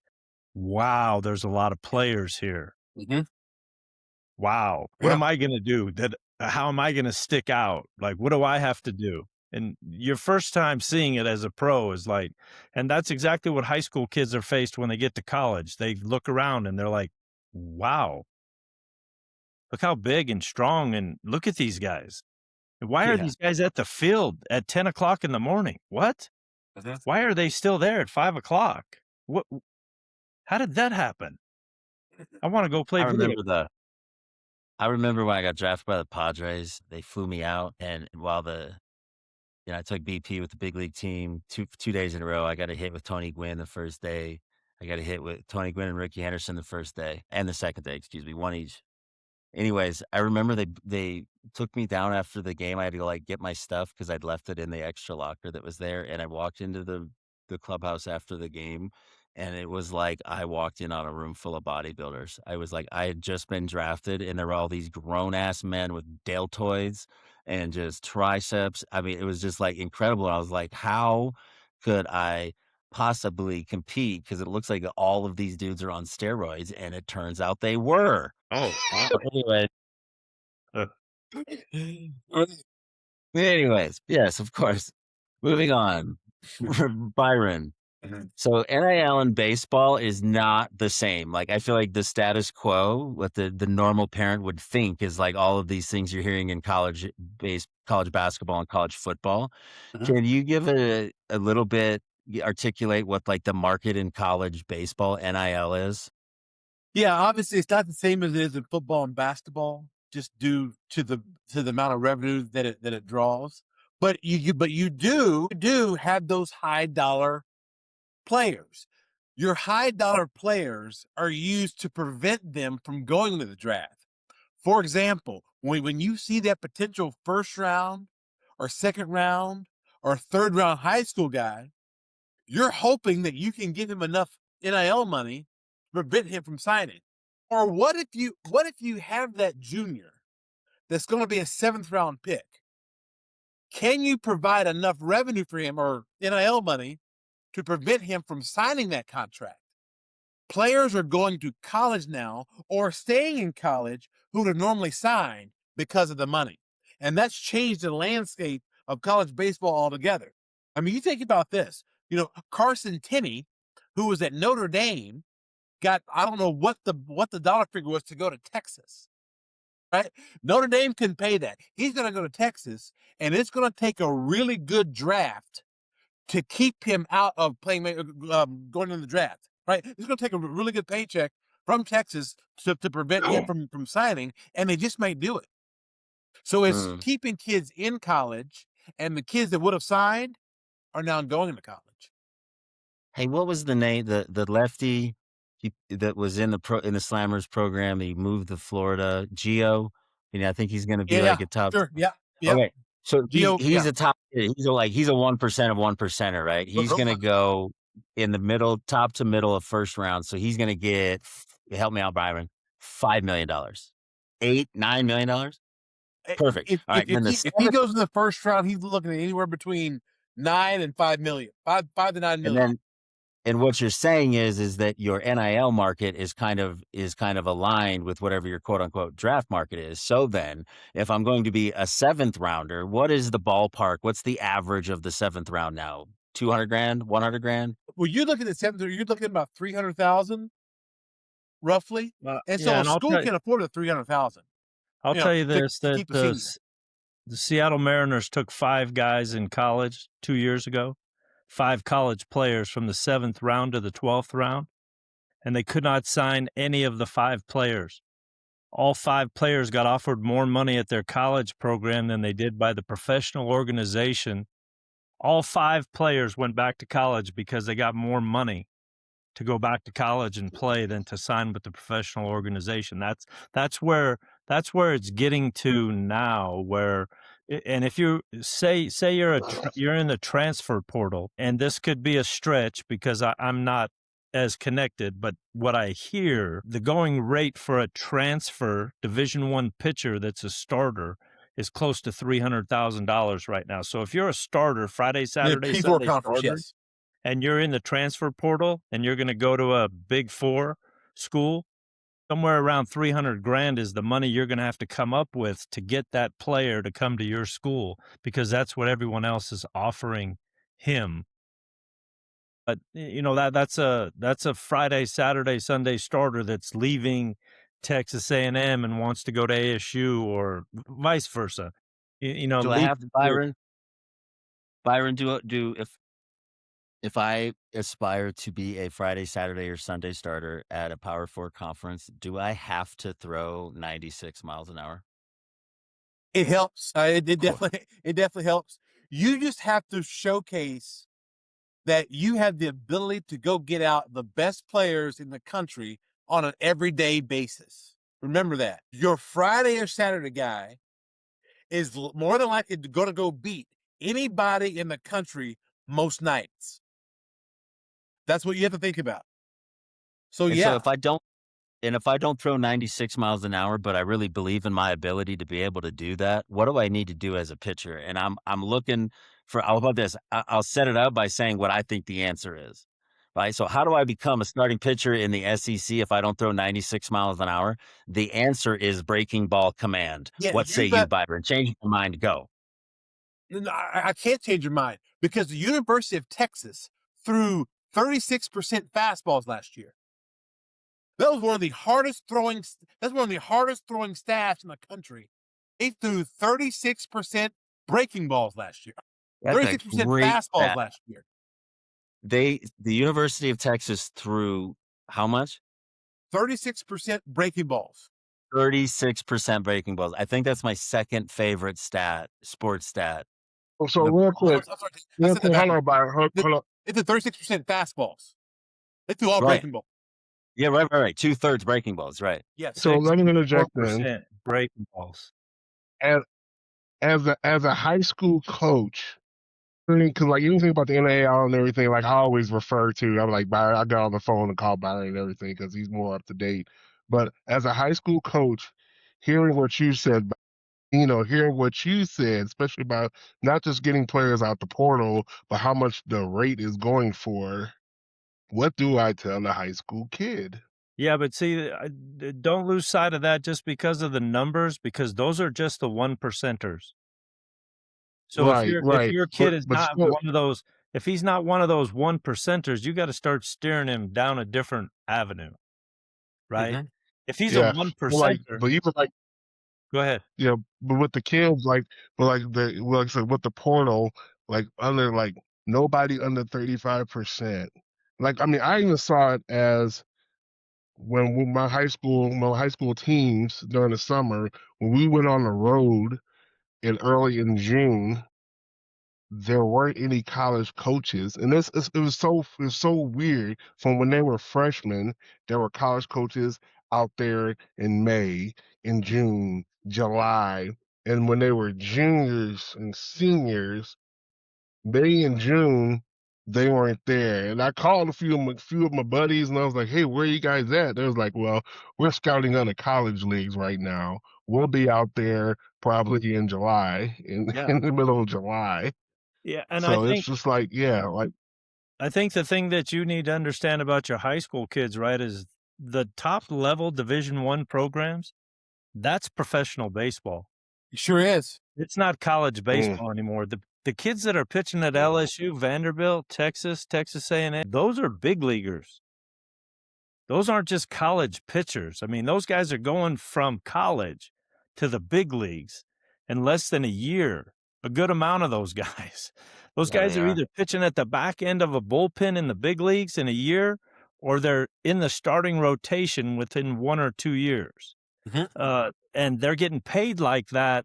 wow, there's a lot of players here. Mhm. Wow, what Yeah. am I gonna do? How am I gonna stick out? Like, what do I have to do? And your first time seeing it as a pro is like, and that's exactly what high school kids are faced when they get to college. They look around and they're like, wow, look how big and strong, and look at these guys. Why are Yeah. these guys at the field at 10 o'clock in the morning? What? Mhm. Why are they still there at 5 o'clock? What? How did that happen? I want to go play I video. remember when I got drafted by the Padres, they flew me out and while I took BP with the big league team 2 days in a row. I got a hit with Tony Gwynn the first day. I got a hit with Tony Gwynn and Ricky Henderson the first day and the second day, excuse me, one each. Anyways, I remember they took me down after the game. I had to, like, get my stuff because I'd left it in the extra locker that was there, and I walked into the clubhouse after the game, and it was like I walked in on a room full of bodybuilders. I was like I had just been drafted, and there were all these grown-ass men with deltoids and just triceps. I mean, it was just, like, incredible. I was like, "How could I possibly compete?" Because it looks like all of these dudes are on steroids, and it turns out they were. Oh, wow. So anyway, uh, Right. anyways, yes, of course. Moving on. Byron. Mhm. So NIL in baseball is not the same. Like I feel like the status quo, what the normal parent would think is like all of these things you're hearing in college basketball and college football. Uh-huh. Can you give a little bit articulate what like the market in college baseball NIL is? Yeah, obviously it's not the same as it is in football and basketball, just due to the amount of revenue that it draws. But you do have those high dollar players. Your high dollar players are used to prevent them from going to the draft. For example, when you see that potential first round or second round or third round high school guy, you're hoping that you can give him enough NIL money to prevent him from signing. Or what if you have that junior that's going to be a 7th round pick? Can you provide enough revenue for him or NIL money to prevent him from signing that contract? Players are going to college now or staying in college who would have normally signed because of the money. And that's changed the landscape of college baseball altogether. I mean, you think about this. Carson Tenney, who was at Notre Dame, got I don't know what the dollar figure was to go to Texas. Right? Notre Dame couldn't pay that. He's going to go to Texas, and it's going to take a really good draft to keep him out of playing, going in the draft, right? It's going to take a really good paycheck from Texas to prevent him from signing, and they just may do it. So it's Mm. keeping kids in college, and the kids that would have signed are now going to college. Hey, what was the name? The lefty that was in the Slammers program. He moved to Florida. Geo. I think he's going to be Yeah, like yeah, a top. sure, yeah, yep. Okay, so Geo, he's yeah. a top. He's a 1% of 1%er, right? He's going to go in the middle, top to middle of first round. So he's going to get. Help me out, Byron. $5 million, $8-9 million. Perfect. If All right, then the if he goes in the first round, he's looking at anywhere between 9 and 5 million, 5 to 9 and million. then And what you're saying is that your NIL market is kind of aligned with whatever your quote unquote draft market is. So then, if I'm going to be a 7th rounder, what is the ballpark? What's the average of the 7th round now? 200 grand, 100 grand? Well, you're looking at 7th, you're looking at about 300,000 roughly, and so Yeah, a and school can afford the 300,000. I'll tell you this, to that keep a senior. the Seattle Mariners took 5 guys in college 2 years ago, 5 college players from the 7th round to the 12th round, and they could not sign any of the 5 players. All 5 players got offered more money at their college program than they did by the professional organization. All 5 players went back to college because they got more money to go back to college and play than to sign with the professional organization. That's where it's getting to now. And if you say you're in the transfer portal, and this could be a stretch because I'm not as connected, but what I hear, the going rate for a transfer Division I pitcher that's a starter is close to $300,000 right now. So if you're a starter, Friday, Saturday, P4 Sunday conference, starter, yes. and you're in the transfer portal and you're going to go to a Big 4 school, somewhere around 300 grand is the money you're going to have to come up with to get that player to come to your school, because that's what everyone else is offering him. But that's a Friday, Saturday, Sunday starter that's leaving Texas A&M and wants to go to ASU or vice versa. Do I have Byron, do if I aspire to be a Friday, Saturday, or Sunday starter at a Power 4 conference, do I have to throw 96 miles an hour? It helps. It Cool. definitely helps. You just have to showcase that you have the ability to go get out the best players in the country on an everyday basis. Remember that. Your Friday or Saturday guy is more than likely going to go beat anybody in the country most nights. That's what you have to think about. So And so yeah, if I don't throw 96 miles an hour, but I really believe in my ability to be able to do that, what do I need to do as a pitcher? And I'm looking for how about this? I'll set it up by saying what I think the answer is. Right. So how do I become a starting pitcher in the SEC if I don't throw 96 miles an hour? The answer is breaking ball command. yeah, What say you you, got. Byron? Change my mind, go. No, I can't change your mind because the University of Texas threw 36% fastballs last year. That was one of the hardest throwing. That's one of the hardest throwing staffs in the country. They threw 36% breaking balls last year. That's a 36% great fastballs stat. last year. The University of Texas threw how much? 36% breaking balls. 36% breaking balls. I think that's my second favorite sports stat. So The real I'm quick, sorry, I said that hold on, backwards. Byron, hold on. They did 36% fastballs. They threw all Right. breaking balls. Yeah, right. 2/3 breaking balls, right. Yes. So let me interject then. 64% breaking balls. As as a high school coach, because like anything about the NAL and everything, like I always refer to, I'm like Byron. I got on the phone and call Byron and everything because he's more up to date. But as a high school coach, hearing what you said, hearing what you said, especially about not just getting players out the portal, but how much the rate is going for. What do I tell a high school kid? Yeah, but see, don't lose sight of that just because of the numbers, because those are just the 1%ers. So if Right. your kid is But not still, one of those, if he's not one of those 1%ers, you got to start steering him down a different avenue, right? Mhm. If he's a yeah. one-percenter, But even like, go ahead. yeah, but with the kids, like I said, with the portal, like under like nobody under 35%. Like, I mean, I even saw it as when my high school teams during the summer, when we went on the road early in June, there weren't any college coaches, and it was so weird. From when they were freshmen, there were college coaches out there in May, in June, July, and when they were juniors and seniors, May and June, they weren't there. And I called a few of my buddies, and I was like, "Hey, where you guys at?" They was like, "Well, we're scouting on the college leagues right now. We'll be out there probably in July, Yeah. in the middle of July." Yeah, and So it's just like, yeah, like I think the thing that you need to understand about your high school kids, right, is the top level Division I programs, that's professional baseball. It sure is. It's not college mm, baseball anymore. The kids that are pitching at LSU, Vanderbilt, Texas, Texas A&M, those are big leaguers. Those aren't just college pitchers. I mean, those guys are going from college to the big leagues in less than a year. A good amount of those guys. Those Yeah, guys they are are. either pitching at the back end of a bullpen in the big leagues in a year, or they're in the starting rotation within 1 or 2 years. Mhm. And they're getting paid like that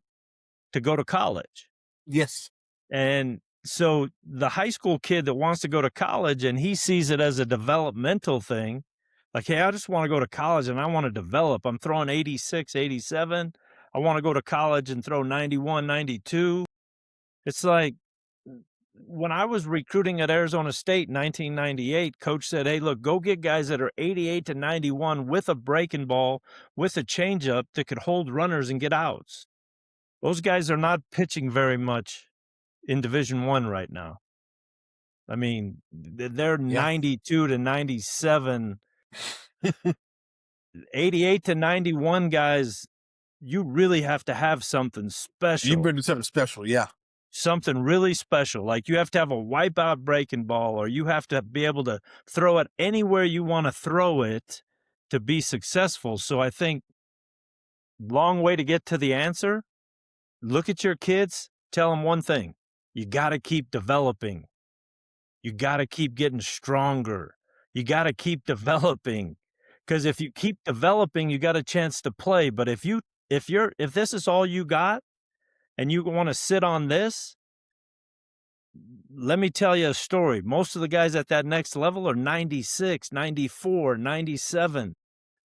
to go to college. Yes. And so the high school kid that wants to go to college and he sees it as a developmental thing, like, hey, I just want to go to college and I want to develop. I'm throwing 86, 87. I want to go to college and throw 91, 92. It's like when I was recruiting at Arizona State in 1998, coach said, hey, look, go get guys that are 88 to 91 with a breaking ball, with a changeup that could hold runners and get outs. Those guys are not pitching very much in Division I right now. I mean, they're Yeah. 92 to 97, 88 to 91 guys. You really have to have something You special, bring something special. Yeah. something really special. Like you have to have a wipeout breaking ball, or you have to be able to throw it anywhere you want to throw it to be successful. So I think long way to get to the answer. Look at your kids, tell them one thing. You got to keep developing. You got to keep getting stronger. You got to keep developing, because if you keep developing, you got a chance to play. But if this is all you got and you want to sit on this, let me tell you a story. Most of the guys at that next level are 96, 94, 97.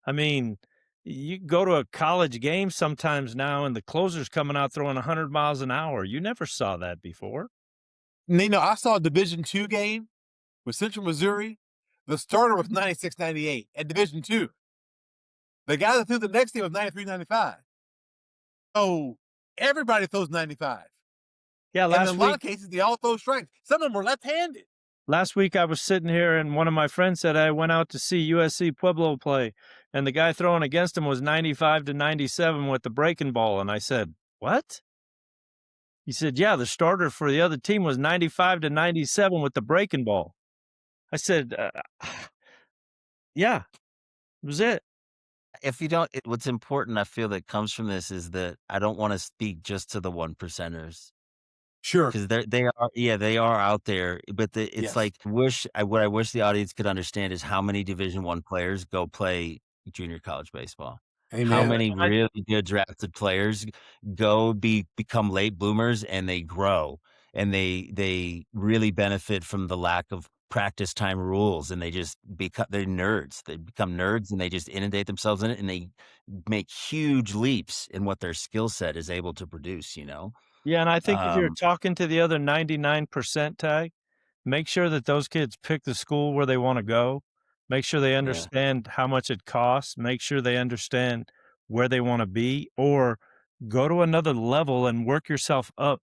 I mean, You go to a college game sometimes now, and the closer's coming out throwing 100 miles an hour. You never saw that before. I saw a Division II game with Central Missouri. The starter was 96, 98 at Division II. The guy that threw the next game was 93, 95. So everybody throws 95. Yeah, And in a lot of cases, they all throw strikes. Some of them were left-handed. Last week I was sitting here and one of my friends said I went out to see USC Pueblo play, and the guy throwing against him was 95 to 97 with the breaking ball. And I said, what? He said, yeah, the starter for the other team was 95 to 97 with the breaking ball. I said, yeah, it was it. If you don't, what's important, I feel that comes from this is that I don't want to speak just to the one percenters. Sure. Because they are out there, but it's Yes. like what I wish the audience could understand is how many Division I players go play junior college baseball. How Amen. many really good drafted players go become late bloomers and they grow and they really benefit from the lack of practice time rules and they're nerds. They become nerds and they just inundate themselves in it and they make huge leaps in what their skill set is able to produce, you know? Yeah, and I think if you're Um, talking to the other 99% tag, make sure that those kids pick the school where they want to go. Make sure they yeah. understand how much it costs. Make sure they understand where they want to be, or go to another level and work yourself up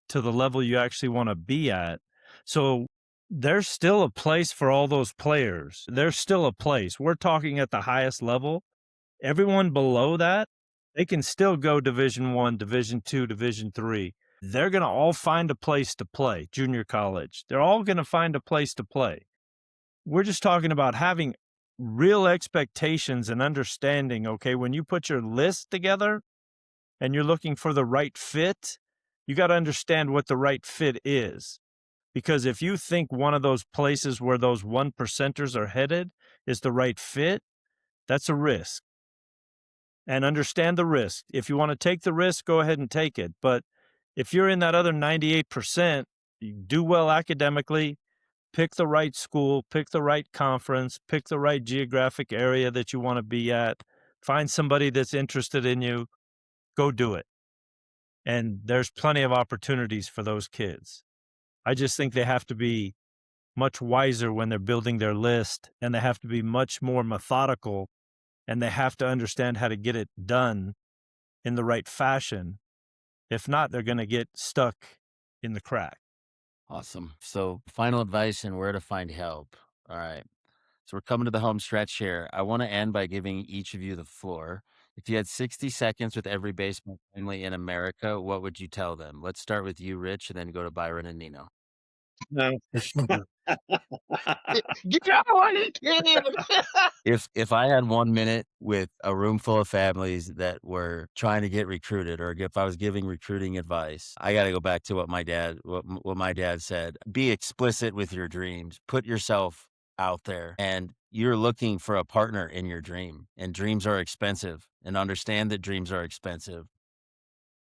to the level you actually want to be at. So there's still a place for all those players. There's still a place. We're talking at the highest level. Everyone below that, they can still go Division I, Division II, Division III. They're going to all find a place to play, junior college. They're all going to find a place to play. We're just talking about having real expectations and understanding, okay, when you put your list together and you're looking for the right fit, you got to understand what the right fit is. Because if you think one of those places where those 1%ers are headed is the right fit, that's a risk. And understand the risk. If you want to take the risk, go ahead and take it. But if you're in that other 98%, you do well academically, pick the right school, pick the right conference, pick the right geographic area that you want to be at, find somebody that's interested in you, go do it. And there's plenty of opportunities for those kids. I just think they have to be much wiser when they're building their list, and they have to be much more methodical, and they have to understand how to get it done in the right fashion. If not, they're going to get stuck in the crack. Awesome. So, final advice and where to find help. All right. So, we're coming to the home stretch here. I want to end by giving each of you the floor. If you had 60 seconds with every baseball family in America, what would you tell them? Let's start with you, Rich, and then go to Byron and Nino. No. Get out of here. If I had 1 minute with a room full of families that were trying to get recruited, or if I was giving recruiting advice, I got to go back to what my dad said. Be explicit with your dreams. Put yourself out there, and you're looking for a partner in your dream. And dreams are expensive, and understand that dreams are expensive.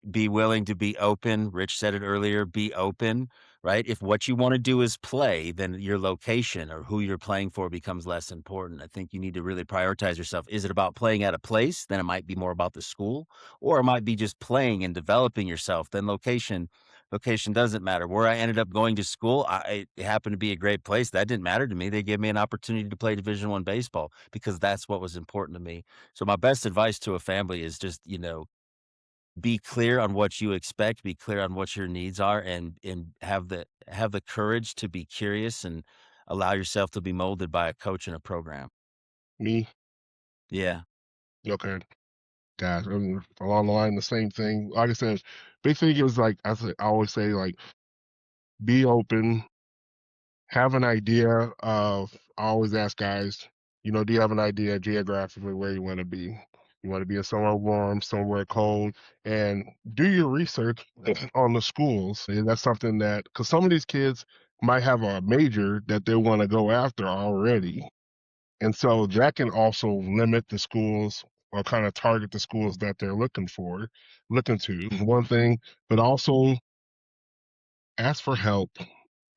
Be willing to be open. Rich said it earlier, be open, right? If what you want to do is play, then your location or who you're playing for becomes less important. I think you need to really prioritize yourself. Is it about playing at a place? Then it might be more about the school, or it might be just playing and developing yourself. Then location doesn't matter. Where I ended up going to school, it happened to be a great place. That didn't matter to me. They gave me an opportunity to play Division I baseball because that's what was important to me. So my best advice to a family is just, be clear on what you expect, be clear on what your needs are, and have the courage to be curious and allow yourself to be molded by a coach and a program. Me? Yeah. Okay. Guys, along the line, the same thing. Like I said, big thing is like I always say, like, be open, have an idea of. I always ask guys, do you have an idea geographically where you want to be? You want to be in somewhere warm, somewhere cold, and do your research on the schools. And that's something that, because some of these kids might have a major that they want to go after already. And so that can also limit the schools or kind of target the schools that they're looking to. One thing, but also ask for help.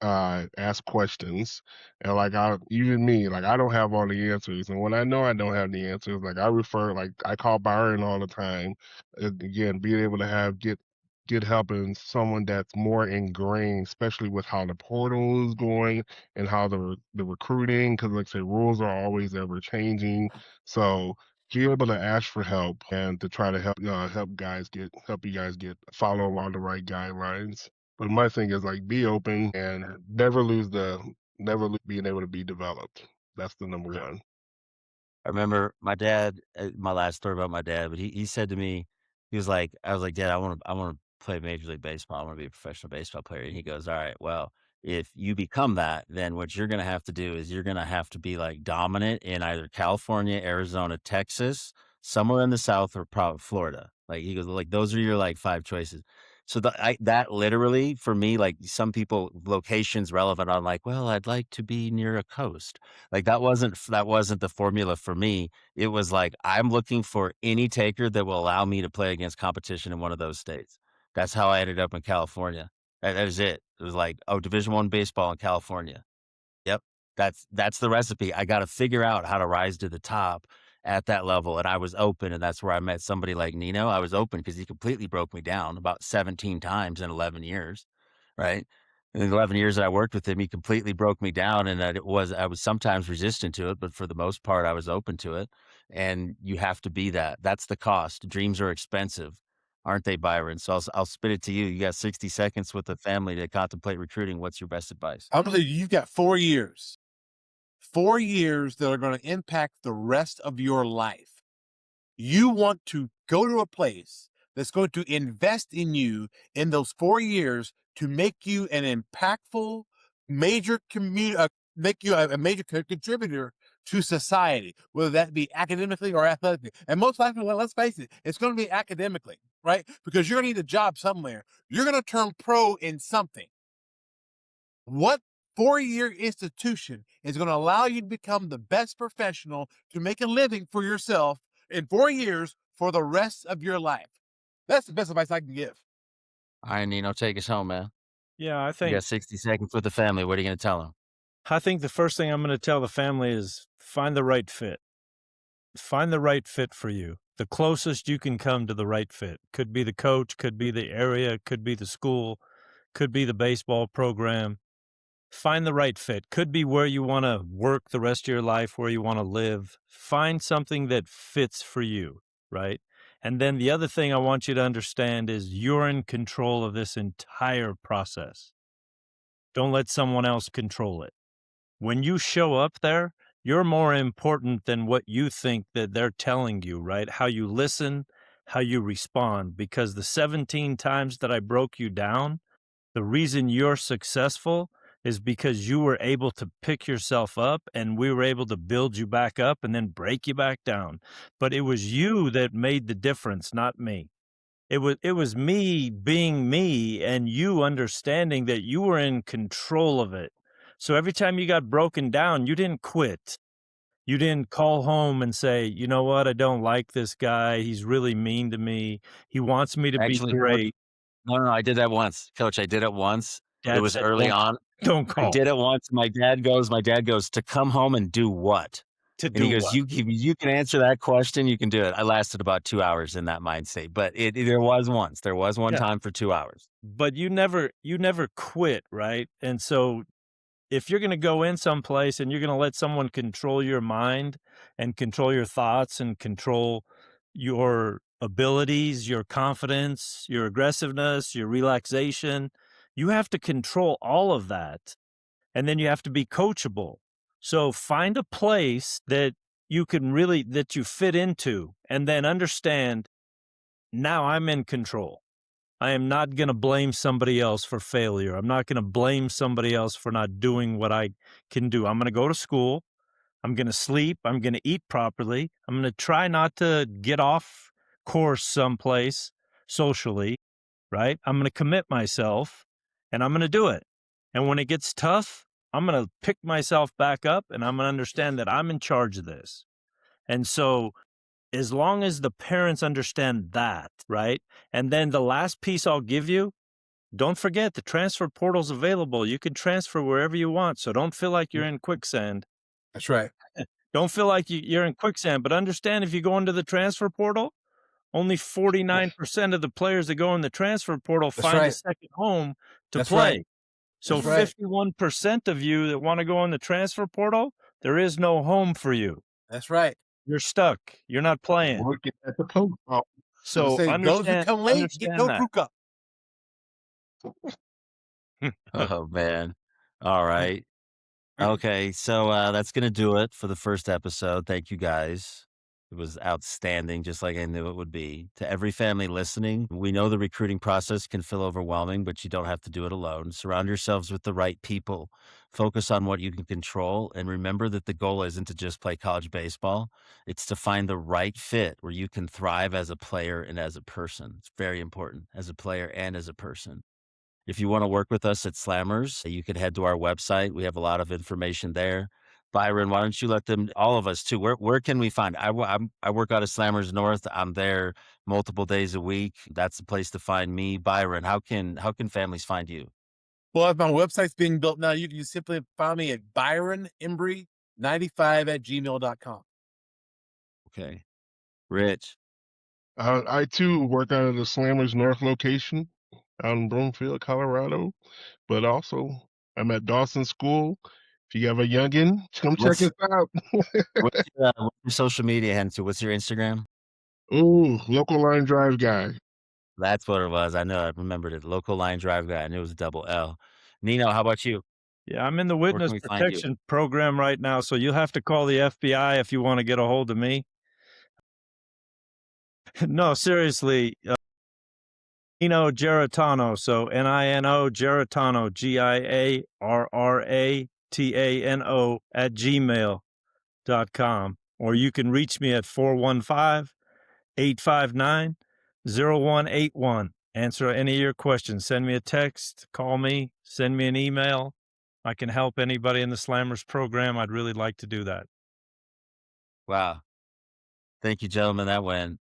ask questions, and like even me, like I don't have all the answers, and when I know I don't have the answers, like I call Byron all the time. Again, being able to get help and someone that's more ingrained, especially with how the portal is going and how the recruiting, because like I say, rules are always ever changing. So be able to ask for help and to try to help you guys get follow along the right guidelines. But my thing is like be open and never lose being able to be developed. That's the number one. I remember my dad, my last story about my dad, but he said to me, he was like, I was like, Dad, I want to play Major League Baseball. I want to be a professional baseball player. And he goes, all right, well, if you become that, then what you're going to have to do is you're going to have to be like dominant in either California, Arizona, Texas, somewhere in the South, or probably Florida. Like he goes, like those are your like five choices. So that literally for me, like some people locations relevant on like, well, I'd like to be near a coast. Like that wasn't the formula for me. It was like, I'm looking for any taker that will allow me to play against competition in one of those states. That's how I ended up in California. That was it. It was like, oh, Division I baseball in California. Yep. That's the recipe. I gotta figure out how to rise to the top at that level, and I was open, and that's where I met somebody like Nino. I was open because he completely broke me down about 17 times in 11 years, right? In the 11 years that I worked with him, he completely broke me down, and I was sometimes resistant to it, but for the most part, I was open to it, and you have to be that. That's the cost. Dreams are expensive, aren't they, Byron? So I'll spit it to you. You got 60 seconds with the family to contemplate recruiting. What's your best advice? I'm gonna say you've got 4 years. 4 years that are going to impact the rest of your life. You want to go to a place that's going to invest in you in those 4 years to make you an impactful major make you a major contributor to society, whether that be academically or athletically. And most likely, well, let's face it, it's going to be academically, right? Because you're going to need a job somewhere. You're going to turn pro in something. What 4 year institution is going to allow you to become the best professional to make a living for yourself in 4 years for the rest of your life? That's the best advice I can give. All right, Nino, take us home, man. Yeah, You got 60 seconds with the family. What are you going to tell them? I think the first thing I'm going to tell the family is find the right fit. Find the right fit for you. The closest you can come to the right fit. Could be the coach, could be the area, could be the school, could be the baseball program. Find the right fit. Could be where you want to work the rest of your life, where you want to live. Find something that fits for you, right? And then the other thing I want you to understand is you're in control of this entire process. Don't let someone else control it. When you show up there, you're more important than what you think that they're telling you, right? How you listen, how you respond. Because the 17 times that I broke you down, the reason you're successful is because you were able to pick yourself up and we were able to build you back up and then break you back down. But it was you that made the difference, not me. It was me being me and you understanding that you were in control of it. So every time you got broken down, you didn't quit. You didn't call home and say, "You know what? I don't like this guy. He's really mean to me. He wants me to be Actually, coach, great." no, I did that once. Coach, I did it once. It Dad was said, early on. don't I call. did it once. My dad goes, "To come home and do what?" To And he do goes, what? You can answer that question, you can do it." I lasted about 2 hours in that mind state, but there was once. There was one Yeah. time for 2 hours. But you never quit, right? And so if you're going to go in someplace and you're going to let someone control your mind and control your thoughts and control your abilities, your confidence, your aggressiveness, your relaxation, you have to control all of that. And then you have to be coachable. So find a place that that you fit into and then understand now I'm in control. I am not going to blame somebody else for failure. I'm not going to blame somebody else for not doing what I can do. I'm going to go to school. I'm going to sleep. I'm going to eat properly. I'm going to try not to get off course someplace socially, right? I'm going to commit myself and I'm going to do it. And when it gets tough, I'm going to pick myself back up and I'm going to understand that I'm in charge of this. And so as long as the parents understand that, right? And then the last piece I'll give you don't forget the transfer portal's available. You can transfer wherever you want, so don't feel like you're in quicksand. That's right. Don't feel like you're in quicksand, but understand if you go into the transfer portal, only 49% of the players that go in the transfer portal That's find a right. second home to That's play. right. So That's right. 51% of you that want to go in the transfer portal, there is no home for you. That's right. You're stuck. You're not playing. Working at the post office. So So say those who understand come late get no that. crew cup. Oh man. All right. Okay, so that's gonna do it for the first episode. Thank you guys. It was outstanding, just like I knew it would be. To every family listening, we know the recruiting process can feel overwhelming, but you don't have to do it alone. Surround yourselves with the right people. Focus on what you can control, and remember that the goal isn't to just play college baseball. It's to find the right fit where you can thrive as a player and as a person. It's very important as a player and as a person. If you want to work with us at Slammers, you can head to our website. We have a lot of information there. Byron, why don't you let them, all of us too, where can we find? I work out of Slammers North. I'm there multiple days a week. That's the place to find me. Byron, how can families find you? Well, as my website's being built now, you can simply find me at byronembry95@gmail.com. Okay. Rich. I too work out of the Slammers North location out in Broomfield, Colorado. But also, I'm at Dawson School. If you have a youngin, come check What's, us out. what's your social media handle? What's your Instagram? Ooh, local line drive guy. That's what it was. I know. I remembered it. Local Line Drive Guy. I knew it was a double L. Nino, how about you? Yeah, I'm in the Where can witness we find you? protection program right now, so you'll have to call the FBI if you want to get a hold of me. No, seriously. Nino Giarratano, so Nino Giarratano, GIARRATANO @gmail.com. Or you can reach me at 415-859-0181. Answer any of your questions. Send me a text, call me, send me an email. I can help anybody in the Slammers program. I'd really like to do that. Wow. Thank you, gentlemen. That went